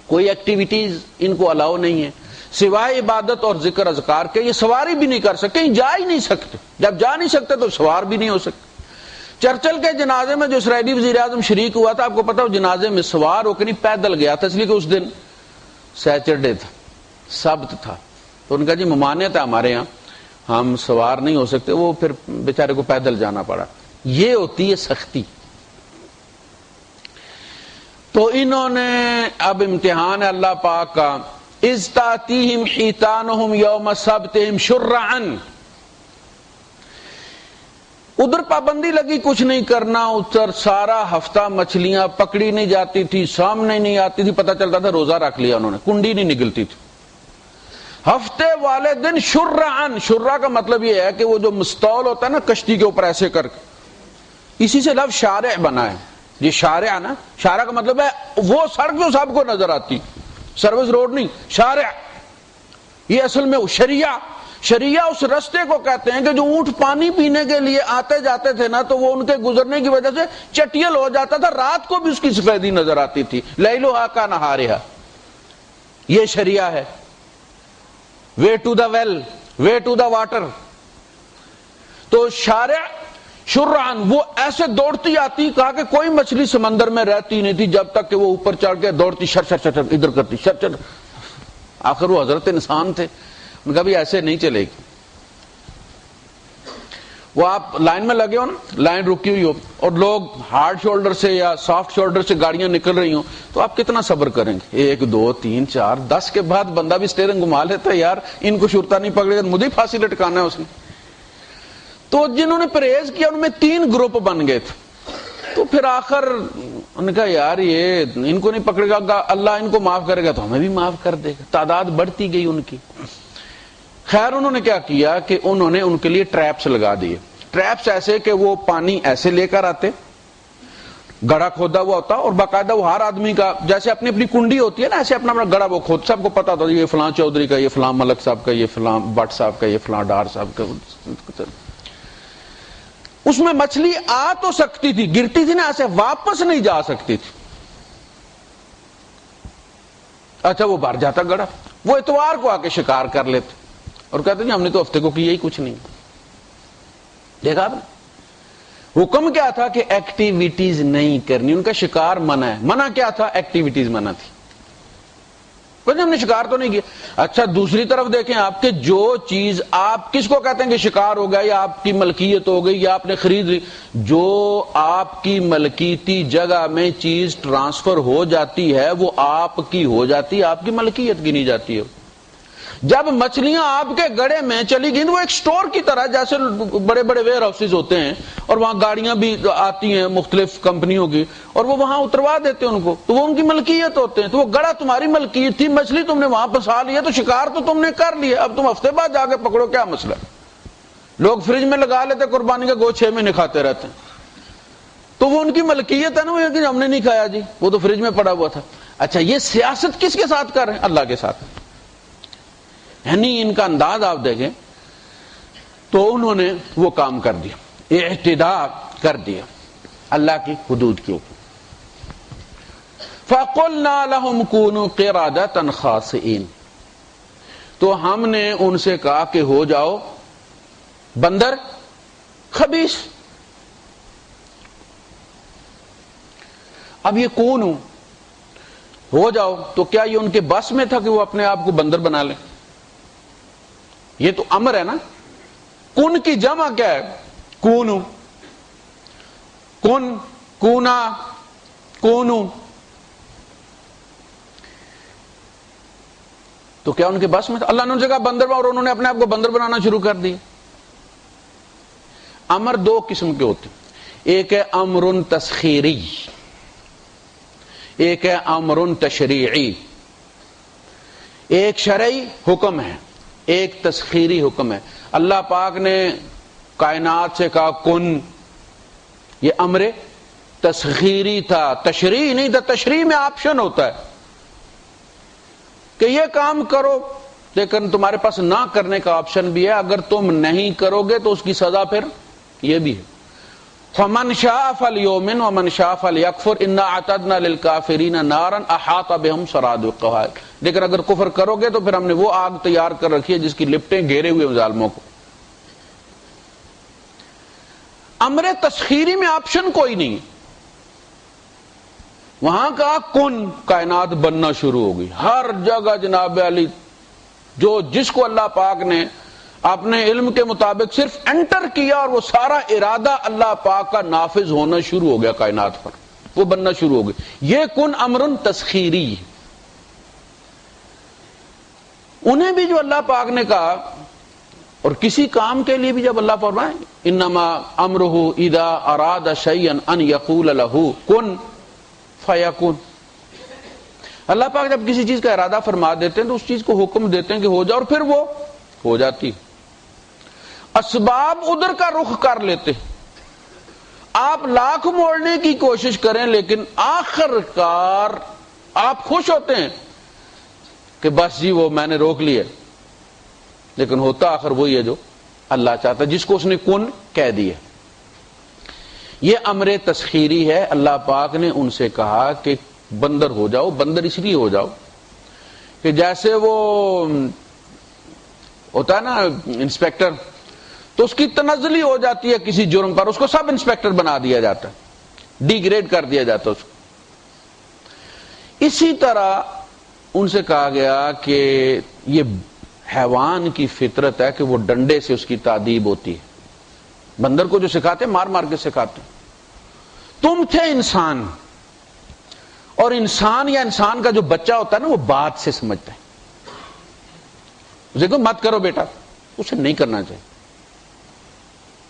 کوئی ایکٹیویٹیز ان کو الاؤ نہیں ہے سوائے عبادت اور ذکر اذکار کے۔ یہ سواری بھی نہیں کر سکتے، کہیں جا ہی نہیں سکتے، جب جا نہیں سکتے تو سوار بھی نہیں ہو سکتے۔ چرچل کے جنازے میں جو اسرائیلی وزیر اعظم شریک ہوا تھا، آپ کو پتا وہ جنازے میں سوار ہو کے نہیں پیدل گیا تھا، اس لیے کہ اس دن سیچرڈے تھا، سبت تھا۔ تو ان کا جی ممانعت ہے ہمارے یہاں، ہم سوار نہیں ہو سکتے، وہ پھر بیچارے کو پیدل جانا پڑا۔ یہ ہوتی ہے سختی۔ تو انہوں نے اب امتحان ہے اللہ پاک کا، اذ تاتیہم حیتانہم یوم سبتہم شرعا، ادھر پابندی لگی کچھ نہیں کرنا، ادھر سارا ہفتہ مچھلیاں پکڑی نہیں جاتی تھی، سامنے نہیں آتی تھی، پتہ چلتا تھا روزہ رکھ لیا انہوں نے، کنڈی نہیں نگلتی تھی۔ ہفتے والے دن شرعن، شرع کا مطلب یہ ہے کہ وہ جو مستول ہوتا ہے نا کشتی کے اوپر ایسے کر کے، اسی سے لفظ شارع بنا ہے۔ یہ شارع نا، شارع کا مطلب ہے وہ سڑک جو سب کو نظر آتی، سروس روڈ نہیں، شارع۔ یہ اصل میں شریعہ، شریعہ اس رستے کو کہتے ہیں کہ جو اونٹ پانی پینے کے لیے آتے جاتے تھے نا تو وہ ان کے گزرنے کی وجہ سے چٹیل ہو جاتا تھا، رات کو بھی اس کی سفیدی نظر آتی تھی، لیلھا کنہارھا، یہ شریعہ ہے۔ Way to the well, way to the water. تو شارع شرعن، وہ ایسے دوڑتی آتی، کہا کہ کوئی مچھلی سمندر میں رہتی نہیں تھی جب تک کہ وہ اوپر چڑھ کے دوڑتی، شر شر شر شر ادھر کرتی، شر شر۔ آخر وہ حضرت انسان تھے، ان کا بھی ایسے نہیں چلے گی۔ وہ آپ لائن میں لگے ہو نا، لائن رکی ہوئی ہو اور لوگ ہارڈ شولڈر سے یا سافٹ شولڈر سے گاڑیاں نکل رہی ہوں، تو آپ کتنا صبر کریں گے؟ 1 2 3 4 10 کے بعد بندہ بھی اسٹیئرنگ گھما لیتا ہے، یار ان کو شرطہ نہیں پکڑے گا، مجھے پھانسی لٹکانا ہے اس نے۔ تو جنہوں نے پرہیز کیا ان میں 3 گروپ بن گئے تھے۔ تو پھر آخر انہوں نے کہا یار یہ ان کو نہیں پکڑے گا، اللہ ان کو معاف کرے گا تو ہمیں بھی معاف کر دے گا۔ تعداد بڑھتی گئی ان کی۔ خیر انہوں نے کیا کیا کہ انہوں نے ان کے لیے ٹریپس لگا دیے، ٹریپس ایسے کہ وہ پانی ایسے لے کر آتے، گڑھا کھودا ہوا ہوتا اور باقاعدہ وہ ہر آدمی کا جیسے اپنی اپنی کنڈی ہوتی ہے نا، ایسے اپنا اپنا گڑھا وہ کھود، سب کو پتا ہوتا یہ فلاں چودھری کا، یہ فلاں ملک صاحب کا، یہ فلاں بٹ صاحب کا، یہ فلاں ڈار صاحب کا۔ اس میں مچھلی آ تو سکتی تھی، گرتی تھی نا ایسے، واپس نہیں جا سکتی تھی۔ اچھا وہ بھر جاتا گڑھا، وہ اتوار کو آ کے شکار کر لیتے اور کہتے ہیں ہم نے تو ہفتے کو کیا ہی کچھ نہیں۔ دیکھا آپ نے حکم کیا تھا کہ ایکٹیویٹیز نہیں کرنی، ان کا شکار منع ہے۔ منع کیا تھا؟ ایکٹیویٹیز منع تھی، کچھ ہم نے شکار تو نہیں کیا۔ اچھا دوسری طرف دیکھیں آپ کے جو چیز آپ کس کو کہتے ہیں کہ شکار ہو گیا یا آپ کی ملکیت ہو گئی یا آپ نے خرید لی، جو آپ کی ملکیتی جگہ میں چیز ٹرانسفر ہو جاتی ہے وہ آپ کی ہو جاتی ہے، آپ کی ملکیت گنی جاتی ہے۔ جب مچھلیاں آپ کے گڑھے میں چلی گئیں تو وہ ایک سٹور کی طرح، جیسے بڑے بڑے ویئر ہاؤسز ہوتے ہیں اور وہاں گاڑیاں بھی آتی ہیں مختلف کمپنیوں کی اور وہ وہاں اتروا دیتے ہیں ان کو، تو وہ ان کی ملکیت ہوتے ہیں۔ تو وہ گڑھا تمہاری ملکیت تھی، مچھلی تم نے وہاں پھنسا لی ہے تو شکار تو تم نے کر لیا، اب تم ہفتے بعد جا کے پکڑو، کیا مسئلہ؟ لوگ فریج میں لگا لیتے قربانی کا گوشت، 6 مہینے کھاتے رہتے ہیں، تو وہ ان کی ملکیت ہے نا، وہ ہم نے نہیں کھایا جی، وہ تو فریج میں پڑا ہوا تھا۔ اچھا یہ سیاست کس کے ساتھ کر رہے ہیں؟ اللہ کے ساتھ۔ یعنی ان کا انداز آپ دیکھیں تو انہوں نے وہ کام کر دیا، اعتداء کر دیا اللہ کی حدود کے اوپر۔ فَقُلْنَا لَهُمْ كُونُوا قِرَادَةً خَاسِئِينَ، تو ہم نے ان سے کہا کہ ہو جاؤ بندر خبیث۔ اب یہ کون ہو جاؤ، تو کیا یہ ان کے بس میں تھا کہ وہ اپنے آپ کو بندر بنا لیں؟ یہ تو امر ہے نا۔ کن کی جمع کیا ہے؟ کونو، کن، کونا، کونو، تو کیا ان کے بس میں تھا؟ اللہ نے ان سے کہا بندر اور انہوں نے اپنے آپ کو بندر بنانا شروع کر دیا۔ امر 2 قسم کے ہوتے ہیں، ایک ہے امر تسخیری، ایک ہے امر تشریعی۔ ایک شرعی حکم ہے، ایک تسخیری حکم ہے۔ اللہ پاک نے کائنات سے کہا کن، یہ امر تسخیری تھا، تشریع نہیں تھا۔ تشریع میں آپشن ہوتا ہے کہ یہ کام کرو، لیکن تمہارے پاس نہ کرنے کا آپشن بھی ہے، اگر تم نہیں کرو گے تو اس کی سزا پھر یہ بھی ہے، فمن شاء فلیؤمن ومن شاء فلیکفر انا اعتدنا للکافرین نارا احاط بهم سرادقها، لیکن اگر کفر کرو گے تو پھر ہم نے وہ آگ تیار کر رکھی ہے جس کی لپٹیں گھیرے ہوئے ظالموں کو۔ امر تسخیری میں آپشن کوئی نہیں، وہاں کا کن، کائنات بننا شروع ہو گئی ہر جگہ جناب علی، جو جس کو اللہ پاک نے اپنے علم کے مطابق صرف انٹر کیا اور وہ سارا ارادہ اللہ پاک کا نافذ ہونا شروع ہو گیا کائنات پر، وہ بننا شروع ہو گئی۔ یہ کن امر تسخیری، انہیں بھی جو اللہ پاک نے کہا، اور کسی کام کے لیے بھی جب اللہ فرمائے انما امرہ اذا اراد شیئا ان یقول له کن فیکون، اللہ پاک جب کسی چیز کا ارادہ فرما دیتے ہیں تو اس چیز کو حکم دیتے ہیں کہ ہو جا، اور پھر وہ ہو جاتی۔ اسباب ادھر کا رخ کر لیتے، آپ لاکھ موڑنے کی کوشش کریں لیکن آخر کار آپ خوش ہوتے ہیں کہ بس جی وہ میں نے روک لیا، لیکن ہوتا آخر وہی ہے جو اللہ چاہتا ہے، جس کو اس نے کن کہہ دیا۔ یہ امر تسخیری ہے، اللہ پاک نے ان سے کہا کہ بندر ہو جاؤ۔ بندر اس لیے ہو جاؤ کہ جیسے وہ ہوتا ہے نا انسپیکٹر، تو اس کی تنزلی ہو جاتی ہے کسی جرم پر، اس کو سب انسپیکٹر بنا دیا جاتا ہے، ڈی گریڈ کر دیا جاتا ہے اس کو۔ اسی طرح ان سے کہا گیا کہ یہ حیوان کی فطرت ہے کہ وہ ڈنڈے سے اس کی تادیب ہوتی ہے، بندر کو جو سکھاتے مار مار کے سکھاتے۔ تم تھے انسان، اور انسان یا انسان کا جو بچہ ہوتا ہے نا وہ بات سے سمجھتا ہے، اسے کو مت کرو بیٹا، اسے نہیں کرنا چاہیے،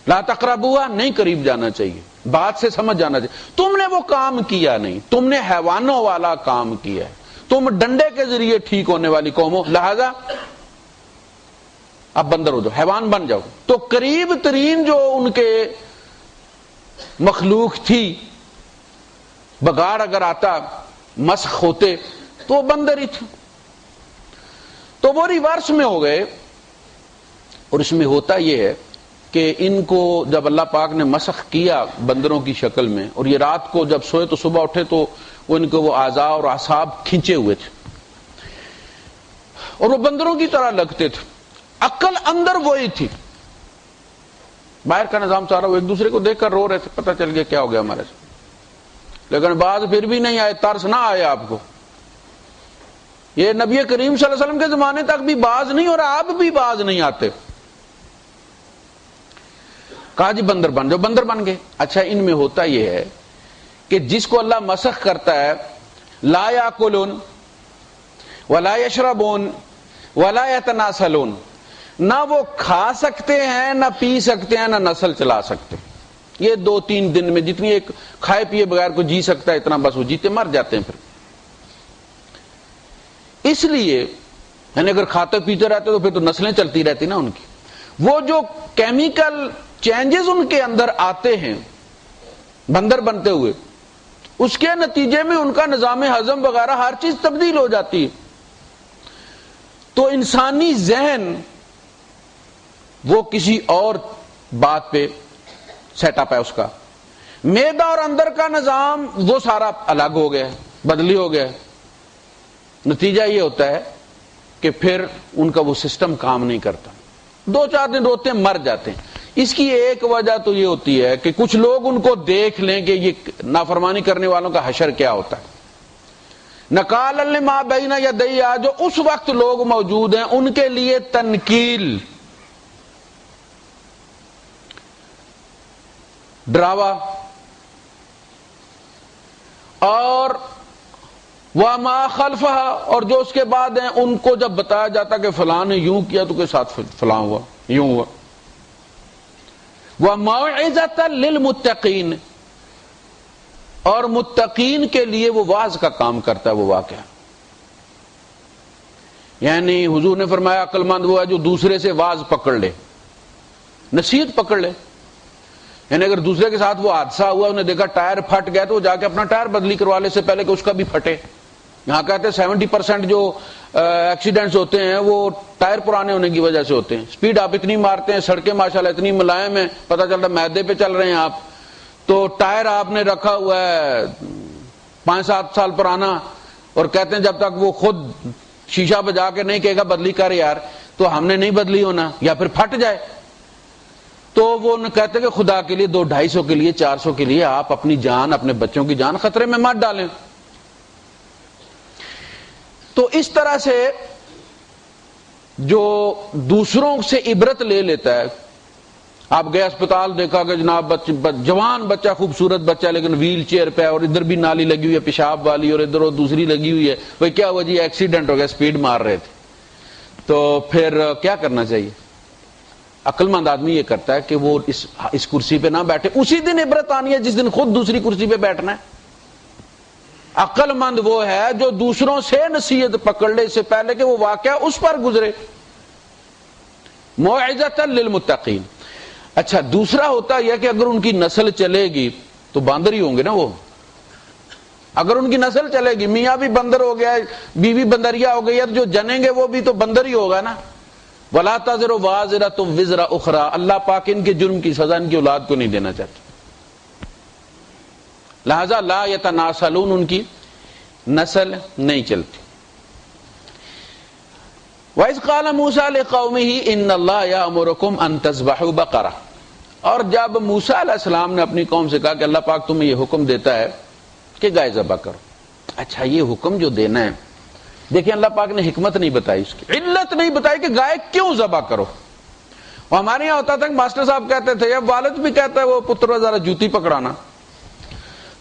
لا تقربوا، نہیں قریب جانا چاہیے، بات سے سمجھ جانا چاہیے۔ تم نے وہ کام کیا نہیں، تم نے حیوانوں والا کام کیا ہے، تم ڈنڈے کے ذریعے ٹھیک ہونے والی قوم ہو، لہذا اب بندر ہو جاؤ، حیوان بن جاؤ۔ تو قریب ترین جو ان کے مخلوق تھی، بگاڑ اگر آتا، مسخ ہوتے تو وہ بندر ہی تھے، تو وہ ریورس میں ہو گئے۔ اور اس میں ہوتا یہ ہے کہ ان کو جب اللہ پاک نے مسخ کیا بندروں کی شکل میں، اور یہ رات کو جب سوئے تو صبح اٹھے تو ان کو وہ اعضاء اور اعصاب کھنچے ہوئے تھے، اور وہ بندروں کی طرح لگتے تھے، عقل اندر وہی تھی، باہر کا نظام سارا وہ ایک دوسرے کو دیکھ کر رو رہے تھے، پتہ چل گیا کیا ہو گیا ہمارے سے، لیکن بعض پھر بھی نہیں آئے، ترس نہ آئے آپ کو۔ یہ نبی کریم صلی اللہ علیہ وسلم کے زمانے تک بھی باز نہیں، اور آپ بھی باز نہیں آتے۔ کہا جی بندر بن جاؤ، بندر بن گئے۔ اچھا، ان میں ہوتا یہ ہے کہ جس کو اللہ مسخ کرتا ہے، لا یاکلون ولا یشربون ولا یتناسلون، نہ وہ کھا سکتے ہیں، نہ پی سکتے ہیں، نہ نسل چلا سکتے۔ یہ 2-3 دن میں جتنی ایک کھائے پیے بغیر کو جی سکتا ہے اتنا بس وہ جیتے مر جاتے ہیں۔ پھر اس لیے یعنی اگر کھاتے پیتے رہتے تو پھر تو نسلیں چلتی رہتی نا ان کی۔ وہ جو کیمیکل چینجز ان کے اندر آتے ہیں بندر بنتے ہوئے، اس کے نتیجے میں ان کا نظام ہضم وغیرہ ہر چیز تبدیل ہو جاتی ہے۔ تو انسانی ذہن وہ کسی اور بات پہ سیٹ اپ ہے، اس کا معدہ اور اندر کا نظام وہ سارا الگ ہو گیا، بدلی ہو گیا۔ نتیجہ یہ ہوتا ہے کہ پھر ان کا وہ سسٹم کام نہیں کرتا، 2-4 دن روتے ہیں، مر جاتے ہیں۔ اس کی ایک وجہ تو یہ ہوتی ہے کہ کچھ لوگ ان کو دیکھ لیں کہ یہ نافرمانی کرنے والوں کا حشر کیا ہوتا ہے۔ نکال لما بین یدی، جو اس وقت لوگ موجود ہیں ان کے لیے تنکیل، ڈراوا، اور وما خلفہا، اور جو اس کے بعد ہیں ان کو جب بتایا جاتا کہ فلاں نے یوں کیا تو کے ساتھ فلاں ہوا، یوں ہوا۔ وموعظۃ للمتقین، اور متقین کے لیے وہ واعظ کا کام کرتا ہے وہ واقعہ۔ یعنی حضور نے فرمایا عقل مند وہ ہے جو دوسرے سے واعظ پکڑ لے، نصیحت پکڑ لے۔ یعنی اگر دوسرے کے ساتھ وہ حادثہ ہوا، انہیں دیکھا ٹائر پھٹ گیا تو وہ جا کے اپنا ٹائر بدلی کروا لے سے پہلے کہ اس کا بھی پھٹے۔ یہاں کہتے ہیں 70% جو ایکسیڈنٹس ہوتے ہیں وہ ٹائر پرانے ہونے کی وجہ سے ہوتے ہیں. سپیڈ آپ اتنی مارتے ہیں, سڑکیں ماشاءاللہ اتنی ملائم ہیں, پتہ چلتا ہے میدے پہ چل رہے ہیں آپ, تو ٹائر آپ نے رکھا ہوا ہے 5-7 سال پرانا, اور کہتے ہیں جب تک وہ خود شیشہ بجا کے نہیں کہے گا بدلی کر یار, تو ہم نے نہیں بدلی ہونا, یا پھر پھٹ جائے. تو وہ کہتے ہیں کہ خدا کے لیے 200-250 کے لیے 400 کے لیے آپ اپنی جان, اپنے بچوں کی جان خطرے میں مت ڈالیں. تو اس طرح سے جو دوسروں سے عبرت لے لیتا ہے, آپ گئے اسپتال, دیکھا کہ جناب جوان بچہ, خوبصورت بچہ, لیکن ویل چیئر پہ, اور ادھر بھی نالی لگی ہوئی ہے پیشاب والی, اور ادھر دوسری لگی ہوئی ہے. بھائی کیا ہوا جی؟ ایکسیڈنٹ ہو گیا, سپیڈ مار رہے تھے. تو پھر کیا کرنا چاہیے؟ عقل مند آدمی یہ کرتا ہے کہ وہ اس کرسی پہ نہ بیٹھے. اسی دن عبرت آنی ہے جس دن خود دوسری کرسی پہ بیٹھنا ہے. عقل مند وہ ہے جو دوسروں سے نصیحت پکڑ لے اس سے پہلے کہ وہ واقعہ اس پر گزرے. موعظۃ للمتقین. اچھا, دوسرا ہوتا یہ کہ اگر ان کی نسل چلے گی تو باندر ہی ہوں گے نا وہ. اگر ان کی نسل چلے گی, میاں بھی بندر ہو گیا, بیوی بندریا ہو گئی, جو جنیں گے وہ بھی تو بندر ہی ہوگا نا. وَلَا تَزِرُ وَازِرَةٌ وِزْرَ أُخْرَىٰ. اللہ پاک ان کے جرم کی سزا ان کی اولاد کو نہیں دینا چاہتا. لہذا لا يتناسلون, ان کی نسل نہیں چلتی. وَإِذْ قَالَ مُوسَىٰ لِقَوْمِهِ إِنَّ اللَّهَ يَأْمُرُكُمْ أَن تَذْبَحُوا بَقَرَةً. اور جب موسیٰ علیہ السلام نے اپنی قوم سے کہا کہ اللہ پاک تمہیں یہ حکم دیتا ہے کہ گائے ذبح کرو. اچھا, یہ حکم جو دینا ہے, دیکھیں اللہ پاک نے حکمت نہیں بتائی, اس کی علت نہیں بتائی کہ گائے کیوں ذبح کرو. اور ہمارے یہاں ہوتا تھا کہ ماسٹر صاحب کہتے تھے, یا والد بھی کہتا ہے, وہ پتر ذرا جوتی پکڑانا,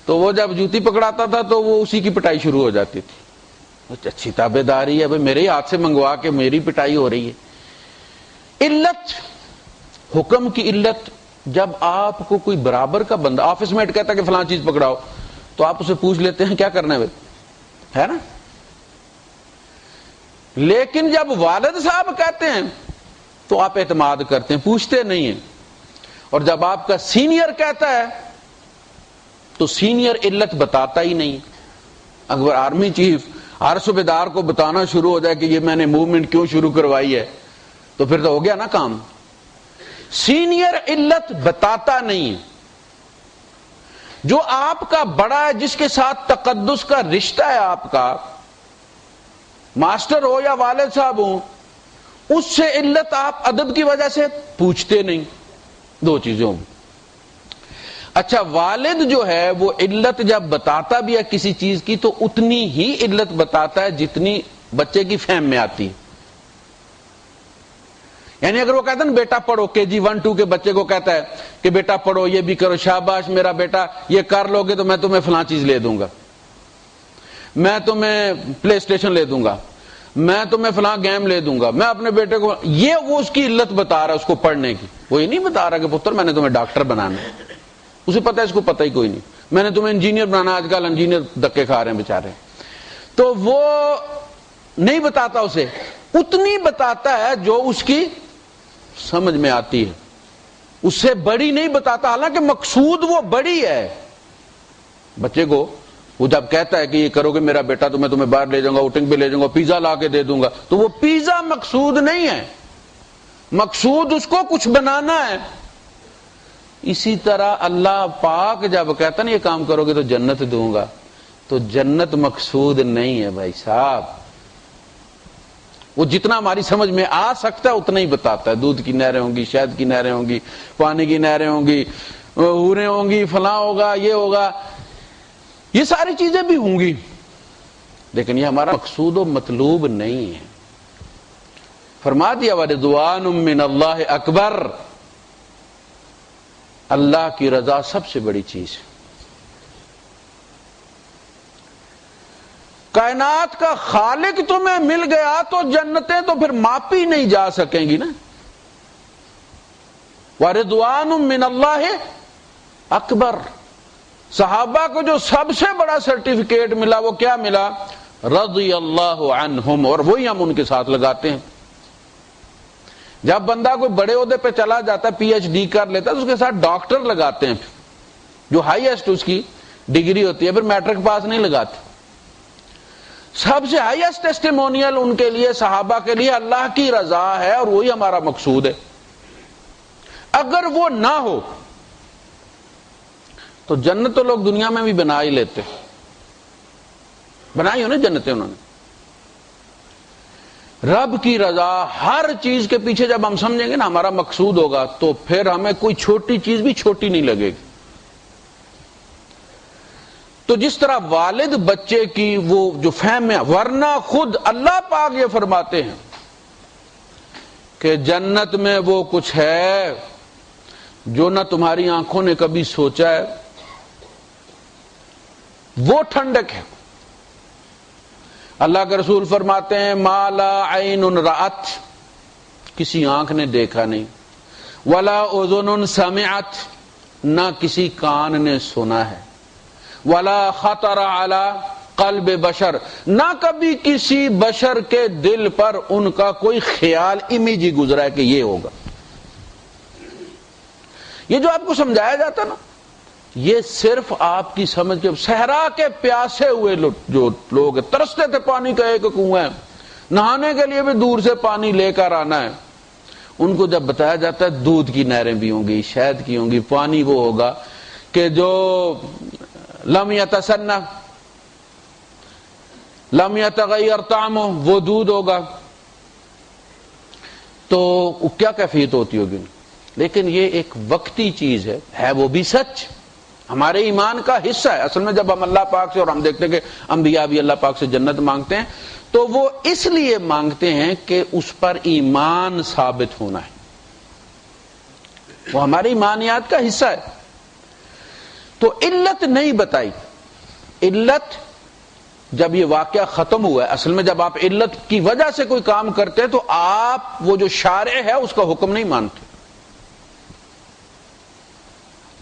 تو وہ جب جوتی پکڑاتا تھا تو وہ اسی کی پٹائی شروع ہو جاتی تھی. اچھی تابع داری ہے بھائی, میرے ہی ہاتھ سے منگوا کے میری پٹائی ہو رہی ہے. علت, حکم کی علت, جب آپ کو کوئی برابر کا بندہ آفس میٹ کہتا ہے کہ فلاں چیز پکڑاؤ, تو آپ اسے پوچھ لیتے ہیں کیا کرنا ہے بھائی, ہے نا. لیکن جب والد صاحب کہتے ہیں تو آپ اعتماد کرتے ہیں, پوچھتے نہیں ہیں. اور جب آپ کا سینئر کہتا ہے تو سینئر علت بتاتا ہی نہیں. اگر آرمی چیف ہر صوبیدار کو بتانا شروع ہو جائے کہ یہ میں نے موومنٹ کیوں شروع کروائی ہے, تو پھر تو ہو گیا نا کام. سینئر علت بتاتا نہیں. جو آپ کا بڑا ہے, جس کے ساتھ تقدس کا رشتہ ہے آپ کا, ماسٹر ہو یا والد صاحب ہوں, اس سے علت آپ ادب کی وجہ سے پوچھتے نہیں. دو چیزیں ہوں. اچھا, والد جو ہے وہ علت جب بتاتا بھی ہے کسی چیز کی تو اتنی ہی علت بتاتا ہے جتنی بچے کی فہم میں آتی. یعنی اگر وہ کہتا ہے نا بیٹا پڑھو, KG 1-2 کے بچے کو کہتا ہے کہ بیٹا پڑھو, یہ بھی کرو, شاباش میرا بیٹا, یہ کر لو گے تو میں تمہیں فلاں چیز لے دوں گا, میں تمہیں پلے اسٹیشن لے دوں گا, میں تمہیں فلاں گیم لے دوں گا, میں اپنے بیٹے کو, یہ وہ اس کی علت بتا رہا ہے اس کو پڑھنے کی. وہ یہ نہیں بتا رہا کہ پتر میں نے تمہیں ڈاکٹر بنانا ہے, اسے پتا ہے, اس کو پتہ ہی کوئی نہیں, میں نے تمہیں انجینئر بنانا. آج کل انجینئر دھکے کھا رہے ہیں بیچارے. تو وہ نہیں بتاتا, اسے اتنی بتاتا ہے جو اس کی سمجھ میں آتی ہے, اس سے بڑی نہیں بتاتا, حالانکہ مقصود وہ بڑی ہے. بچے کو وہ جب کہتا ہے کہ یہ کرو گے میرا بیٹا تو میں تمہیں باہر لے جاؤں گا, آؤٹنگ پہ لے جاؤں گا, پیزا لا کے دے دوں گا, تو وہ پیزا مقصود نہیں ہے, مقصود اس کو کچھ بنانا ہے. اسی طرح اللہ پاک جب کہتا نا یہ کام کرو گے تو جنت دوں گا, تو جنت مقصود نہیں ہے بھائی صاحب. وہ جتنا ہماری سمجھ میں آ سکتا ہے اتنا ہی بتاتا ہے. دودھ کی نہریں ہوں گی, شہد کی نہریں ہوں گی, پانی کی نہریں ہوں گی, حوریں ہوں گی, فلاں ہوگا, یہ ہوگا, یہ ساری چیزیں بھی ہوں گی, لیکن یہ ہمارا مقصود و مطلوب نہیں ہے. فرما دیا وَرِضْوَانٌ مِّنَ اللَّهِ اکبر, اللہ کی رضا سب سے بڑی چیز ہے. کائنات کا خالق تمہیں مل گیا تو جنتیں تو پھر ماپی نہیں جا سکیں گی نا. وَرِضْوَانٌ مِّنَ اللَّهِ اکبر. صحابہ کو جو سب سے بڑا سرٹیفکیٹ ملا وہ کیا ملا؟ رضی اللہ عنہم, اور وہی ہم ان کے ساتھ لگاتے ہیں. جب بندہ کوئی بڑے عہدے پہ چلا جاتا ہے, PhD کر لیتا ہے, تو اس کے ساتھ ڈاکٹر لگاتے ہیں, جو ہائیسٹ اس کی ڈگری ہوتی ہے, پھر میٹرک پاس نہیں لگاتے. سب سے ہائیسٹ ٹیسٹیمونیل ان کے لیے، صحابہ کے لیے اللہ کی رضا ہے، اور وہی ہمارا مقصود ہے۔ اگر وہ نہ ہو تو جنت تو لوگ دنیا میں بھی بنا ہی لیتے، بنائی ہو نا جنتیں انہوں نے۔ رب کی رضا ہر چیز کے پیچھے جب ہم سمجھیں گے نا ہمارا مقصود ہوگا، تو پھر ہمیں کوئی چھوٹی چیز بھی چھوٹی نہیں لگے گی۔ تو جس طرح والد بچے کی وہ جو فہم ہے، ورنہ خود اللہ پاک یہ فرماتے ہیں کہ جنت میں وہ کچھ ہے جو نہ تمہاری آنکھوں نے کبھی سوچا ہے، وہ ٹھنڈک ہے۔ اللہ کے رسول فرماتے ہیں ما لا عین رأت، کسی آنکھ نے دیکھا نہیں، ولا اذن سمعت، نہ کسی کان نے سنا ہے، ولا خطر علی قلب بشر، نہ کبھی کسی بشر کے دل پر ان کا کوئی خیال امیج ہی گزرا ہے کہ یہ ہوگا۔ یہ جو آپ کو سمجھایا جاتا نا، یہ صرف آپ کی سمجھ کے، صحرا کے پیاسے ہوئے جو لوگ ترستے تھے، پانی کا ایک کنواں ہے، نہانے کے لیے بھی دور سے پانی لے کر آنا ہے، ان کو جب بتایا جاتا ہے دودھ کی نہریں بھی ہوں گی، شہد کی ہوں گی، پانی وہ ہوگا کہ جو لم یتسنہ لم یتغیر طعمہ، وہ دودھ ہوگا، تو کیا کیفیت ہوتی ہوگی۔ لیکن یہ ایک وقتی چیز ہے وہ بھی سچ، ہمارے ایمان کا حصہ ہے۔ اصل میں جب ہم اللہ پاک سے، اور ہم دیکھتے ہیں کہ انبیاء بھی اللہ پاک سے جنت مانگتے ہیں، تو وہ اس لیے مانگتے ہیں کہ اس پر ایمان ثابت ہونا ہے، وہ ہمارے ایمانیات کا حصہ ہے۔ تو علت نہیں بتائی، علت جب یہ واقعہ ختم ہوا ہے، اصل میں جب آپ علت کی وجہ سے کوئی کام کرتے ہیں تو آپ وہ جو شارع ہے اس کا حکم نہیں مانتے۔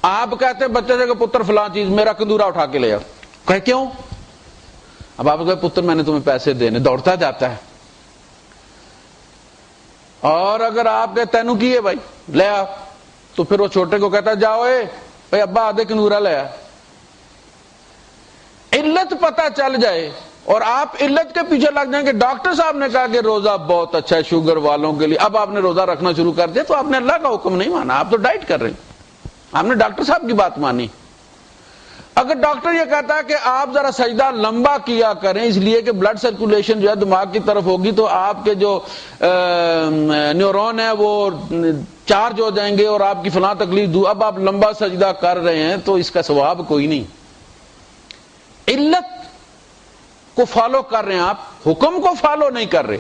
آپ کہتے ہیں بچے سے کہ پتر فلاں چیز میرا کندورا اٹھا کے لے آؤ، کہ کیوں؟ اب آپ کہتے پتر میں نے تمہیں پیسے دینے، دوڑتا جاتا ہے۔ اور اگر آپ کہتے تینوں کی ہے بھائی لے آ، تو پھر وہ چھوٹے کو کہتا جاؤ اے بھائی ابا آدھے کندورا لے آ۔ علت پتہ چل جائے اور آپ علت کے پیچھے لگ جائیں کہ ڈاکٹر صاحب نے کہا کہ روزہ بہت اچھا ہے شوگر والوں کے لیے، اب آپ نے روزہ رکھنا شروع کر دیا، تو آپ نے اللہ کا حکم نہیں مانا، آپ تو ڈائٹ کر رہے ہیں، آپ نے ڈاکٹر صاحب کی بات مانی۔ اگر ڈاکٹر یہ کہتا ہے کہ آپ ذرا سجدہ لمبا کیا کریں اس لیے کہ بلڈ سرکولیشن جو ہے دماغ کی طرف ہوگی تو آپ کے جو نیورون ہیں وہ چارج ہو جائیں گے اور آپ کی فلاں تکلیف دو، اب آپ لمبا سجدہ کر رہے ہیں تو اس کا ثواب کوئی نہیں۔ علت کو فالو کر رہے ہیں آپ، حکم کو فالو نہیں کر رہے،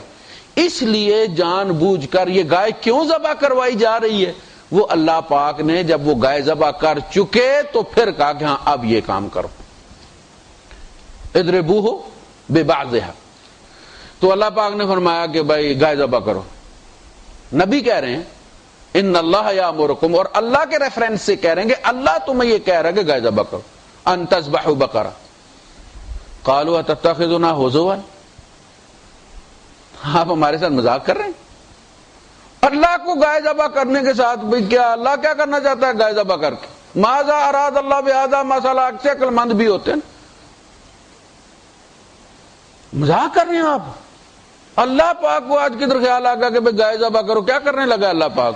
اس لیے جان بوجھ کر یہ گائے کیوں ذبح کروائی جا رہی ہے؟ وہ اللہ پاک نے جب وہ گائے ذبح کر چکے تو پھر کہا کہ ہاں اب یہ کام کرو، اضربوہ ببعضھا، تو اللہ پاک نے فرمایا کہ بھائی گائے ذبح کرو۔ نبی کہہ رہے ہیں ان اللہ یامرکم، اور اللہ کے ریفرنس سے کہہ رہے ہیں کہ اللہ تمہیں یہ کہہ رہا ہے کہ گائے ذبح کرو، ان تذبحوا بقرہ، قالوا اتتخذنا ہزوا، آپ ہمارے ساتھ مذاق کر رہے ہیں؟ اللہ کو گائے ذبح کرنے کے ساتھ بھئی کیا اللہ کیا کرنا چاہتا ہے گائے ذبح کر کے؟ ماذا اراد اللہ بہذا مسئلہ سے عقل مند بھی ہوتے ہیں، مذاق کر رہے ہیں آپ۔ اللہ پاک کو آج کدھر خیال آگا کہ بھئی گائے ذبح کرو، کیا کرنے لگا اللہ پاک؟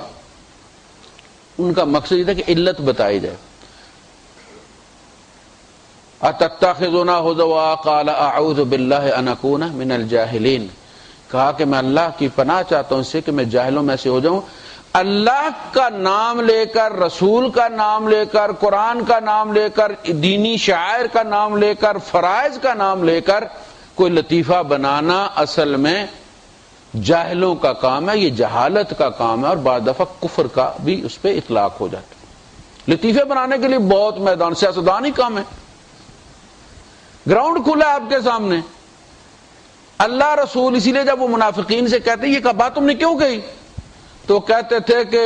ان کا مقصد یہ تھا کہ علت بتائی جائے۔ اتتخذنا ہزوا قال اعوذ باللہ ان اکون من الجاہلین، کہا کہ میں اللہ کی پناہ چاہتا ہوں اس سے کہ میں جاہلوں میں سے ہو جاؤں۔ اللہ کا نام لے کر، رسول کا نام لے کر، قرآن کا نام لے کر، دینی شعائر کا نام لے کر، فرائض کا نام لے کر کوئی لطیفہ بنانا اصل میں جاہلوں کا کام ہے، یہ جہالت کا کام ہے، اور بعض دفعہ کفر کا بھی اس پہ اطلاق ہو جاتا ہے۔ لطیفے بنانے کے لیے بہت میدان، سیاستدان ہی کام ہے، گراؤنڈ کھلا ہے آپ کے سامنے۔ اللہ رسول اسی لیے جب وہ منافقین سے کہتے ہیں یہ بات تم نے کیوں کہی، تو کہتے تھے کہ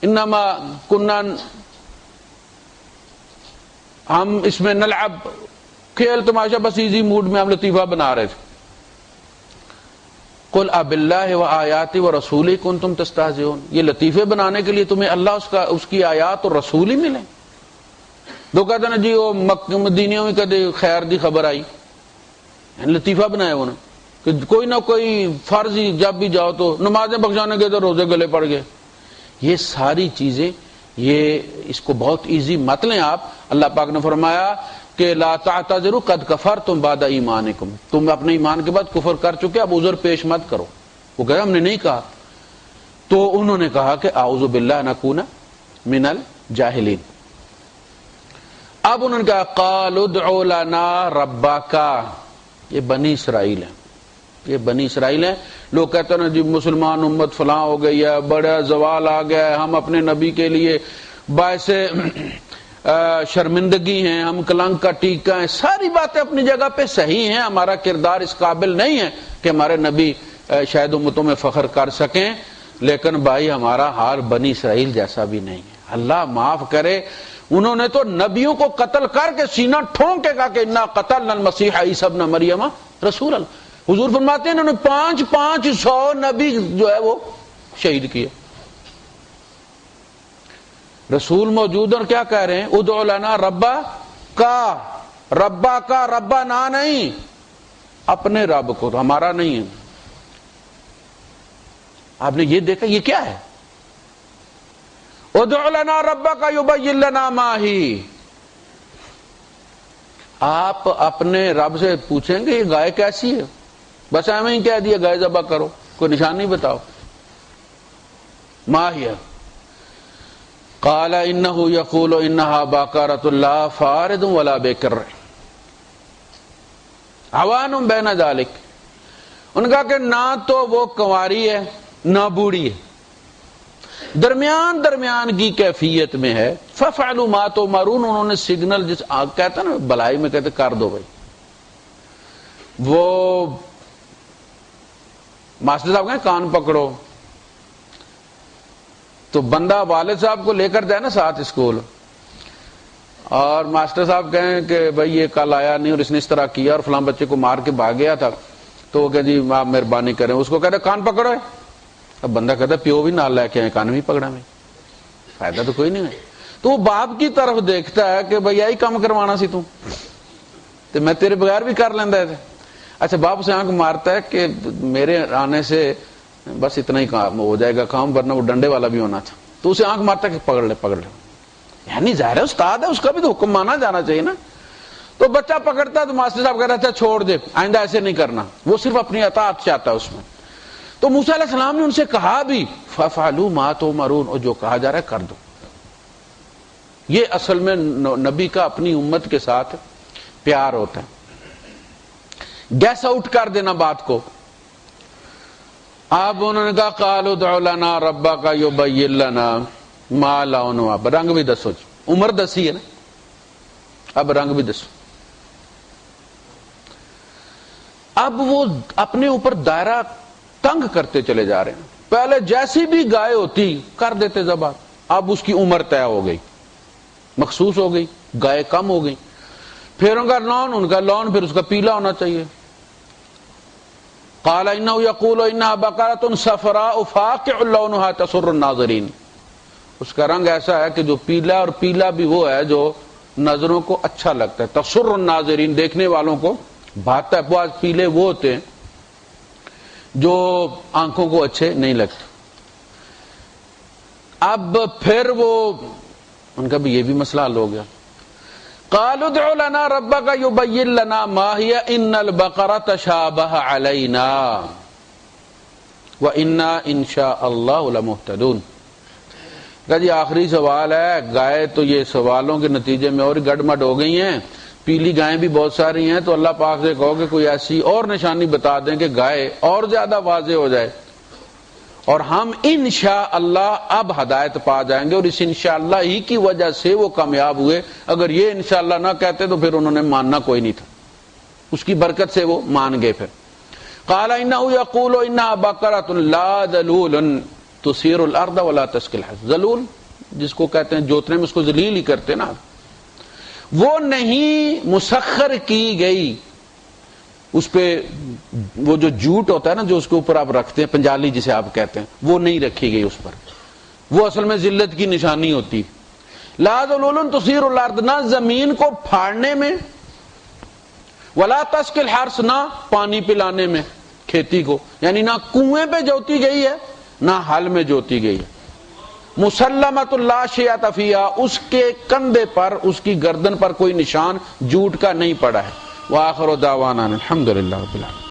انما کننا، ہم اس میں نلعب، کھیل تماشا، بس ایزی موڈ میں ہم لطیفہ بنا رہے تھے۔ قل اب اللہ و آیاتی و رسولی کنتم تستہزئون، یہ لطیفے بنانے کے لیے تمہیں اللہ اس کی آیات اور رسول ہی ملیں؟ دو کہتے ہیں جی وہ مدینیوں میں کدے خیر دی خبر آئی، لطیفہ بنایا انہوں نے کہ کوئی نہ کوئی فرض ہی جب بھی جاؤ تو نمازیں بخشانے کے تو روزے گلے پڑ گئے. یہ ساری چیزیں یہ اس کو بہت ایزی مت لیں آپ. اللہ پاک نے فرمایا کہ لا تعتذروا قد کفرتم بعد ایمانکم، تم اپنے ایمان کے بعد کفر کر چکے، اب عذر پیش مت کرو. وہ کہا ہم نے نہیں کہا. تو انہوں نے کہا کہ اعوذ باللہ نکون من الجاہلین. اب انہوں نے کہا قالوا ادع لنا ربک، یہ بنی اسرائیل ہیں، یہ بنی اسرائیل ہیں. لوگ کہتے ہیں نا جی مسلمان امت فلاں ہو گئی ہے، بڑا زوال آ گیا ہے، ہم اپنے نبی کے لیے باعث شرمندگی ہیں، ہم کلنک کا ٹیکا ہیں. ساری باتیں اپنی جگہ پہ صحیح ہیں، ہمارا کردار اس قابل نہیں ہے کہ ہمارے نبی شاید امتوں میں فخر کر سکیں، لیکن بھائی ہمارا حال بنی اسرائیل جیسا بھی نہیں ہے. اللہ معاف کرے، انہوں نے تو نبیوں کو قتل کر کے سینہ ٹھونک کے کہا کہ انا قتلنا المسیح عیسی ابن مریم رسول اللہ. حضور فرماتے ہیں انہوں نے 500 نبی جو ہے وہ شہید کیے. رسول موجود اور کیا کہہ رہے ہیں؟ ادعو لنا ربک، ربا نہ نہیں، اپنے رب کو، تو ہمارا نہیں ہے. آپ نے یہ دیکھا یہ کیا ہے؟ ادعو لنا ربک یبین لنا ما ہی. آپ اپنے رب سے پوچھیں گے یہ گائے کیسی ہے؟ بس ہمیں ہی کہہ دیا گائے ذبح کرو، کوئی نشان نہیں بتاؤ. ما ہی قال انه يقول انها باقرة لا فارض ولا بكر عوان بین ذلك. ان کا کہ نہ تو وہ کنواری ہے نہ بوڑھی ہے، درمیان کی کیفیت میں ہے. ففعلوا ما تؤمرون، انہوں نے سگنل جس کہتا نا بلائی میں کہتے کر دو بھائی. وہ ماسٹر صاحب کہیں کان پکڑو، تو بندہ والد صاحب کو لے کر جائے نا ساتھ اسکول، اور ماسٹر صاحب کہیں کہ بھائی یہ کل آیا نہیں اور اس نے اس طرح کیا اور فلاں بچے کو مار کے بھاگ گیا تھا، تو وہ کہ جی آپ مہربانی کریں، اس کو کہتے کان پکڑو ہے. اب بندہ کہتا پیو بھی نال لے کے آئے، کان بھی پکڑا میں، فائدہ تو کوئی نہیں ہے. تو وہ باپ کی طرف دیکھتا ہے کہ بھائی یہی کام کروانا سی تو میں تیرے بغیر بھی کر لینا ہے. اچھا باپ سے آنکھ مارتا ہے کہ میرے آنے سے بس اتنا ہی کام ہو جائے گا کام، ورنہ وہ ڈنڈے والا بھی ہونا تھا. تو اسے آنکھ مارتا ہے کہ پکڑ لے. یعنی ظاہر ہے استاد ہے، اس کا بھی تو حکم مانا جانا چاہیے نا. تو بچہ پکڑتا ہے تو ماسٹر صاحب کہتا ہے اچھا چھوڑ دے، آئندہ ایسے نہیں کرنا. وہ صرف اپنی اطاعت چاہتا ہے اس میں. تو موسیٰ علیہ السلام نے ان سے کہا بھی فَفَعَلُوا مَا تُؤْمَرُونَ، اور جو کہا جا رہا ہے کر دو. یہ اصل میں نبی کا اپنی امت کے ساتھ پیار ہوتا ہے. گیس آؤٹ کر دینا بات کو. اب انہوں نے کہا قالوا ادع لنا ربک یبین لنا ما لونها، اب رنگ بھی دسو جی. عمر دسی ہے نا، اب رنگ بھی دسو. اب وہ اپنے اوپر دائرہ تنگ کرتے چلے جا رہے ہیں. پہلے جیسی بھی گائے ہوتی کر دیتے ذبح، اب اس کی عمر طے ہو گئی، مخصوص ہو گئی، گائے کم ہو گئی. پھر ان کا لون پھر اس کا پیلا ہونا چاہیے. قال انه يقول انها بقرة صفراء فاقع لونها تسر الناظرين. اس کا رنگ ایسا ہے کہ جو پیلا، اور پیلا بھی وہ ہے جو نظروں کو اچھا لگتا ہے. تسر الناظرین، دیکھنے والوں کو بھاتا ہے. بعض پیلے وہ ہوتے ہیں جو آنکھوں کو اچھے نہیں لگتے. اب پھر وہ ان کا بھی یہ بھی مسئلہ حل ہو گیا. قالوا ادع لنا ربك يبين لنا ما هي ان البقرة تشابه علينا وانا ان شاء الله لمهتدون. کہ جی آخری سوال ہے. گائے تو یہ سوالوں کے نتیجے میں اور گڑمڑ ہو گئی ہیں، پیلی گائیں بھی بہت ساری ہیں. تو اللہ پاک سے کہو کہ کوئی ایسی اور نشانی بتا دیں کہ گائے اور زیادہ واضح ہو جائے، اور ہم انشاءاللہ اب ہدایت پا جائیں گے. اور اس انشاءاللہ ہی کی وجہ سے وہ کامیاب ہوئے. اگر یہ انشاءاللہ نہ کہتے تو پھر انہوں نے ماننا کوئی نہیں تھا. اس کی برکت سے وہ مان گئے. پھر قال انه يقول انها بقرة لا ذلول تثير الارض ولا تسقي الحرث. ذلول جس کو کہتے ہیں جوتنے میں اس کو ذلیل ہی کرتے نا، وہ نہیں مسخر کی گئی. اس پہ وہ جو جوٹ ہوتا ہے نا جو اس کے اوپر آپ رکھتے ہیں، پنجالی جسے آپ کہتے ہیں، وہ نہیں رکھی گئی اس پر. وہ اصل میں ذلت کی نشانی ہوتی. لا ذلول تثیر الارض، نہ زمین کو پھاڑنے میں ولا تسقي الحرث، نہ پانی پلانے میں کھیتی کو، یعنی نہ کنویں پہ جوتی گئی ہے نہ ہل میں جوتی گئی ہے۔ مسلمۃ لا شیء فیہا، اس کے کندھے پر، اس کی گردن پر کوئی نشان جھوٹ کا نہیں پڑا ہے۔ وآخر دعوانا الحمدللہ رب العالمین۔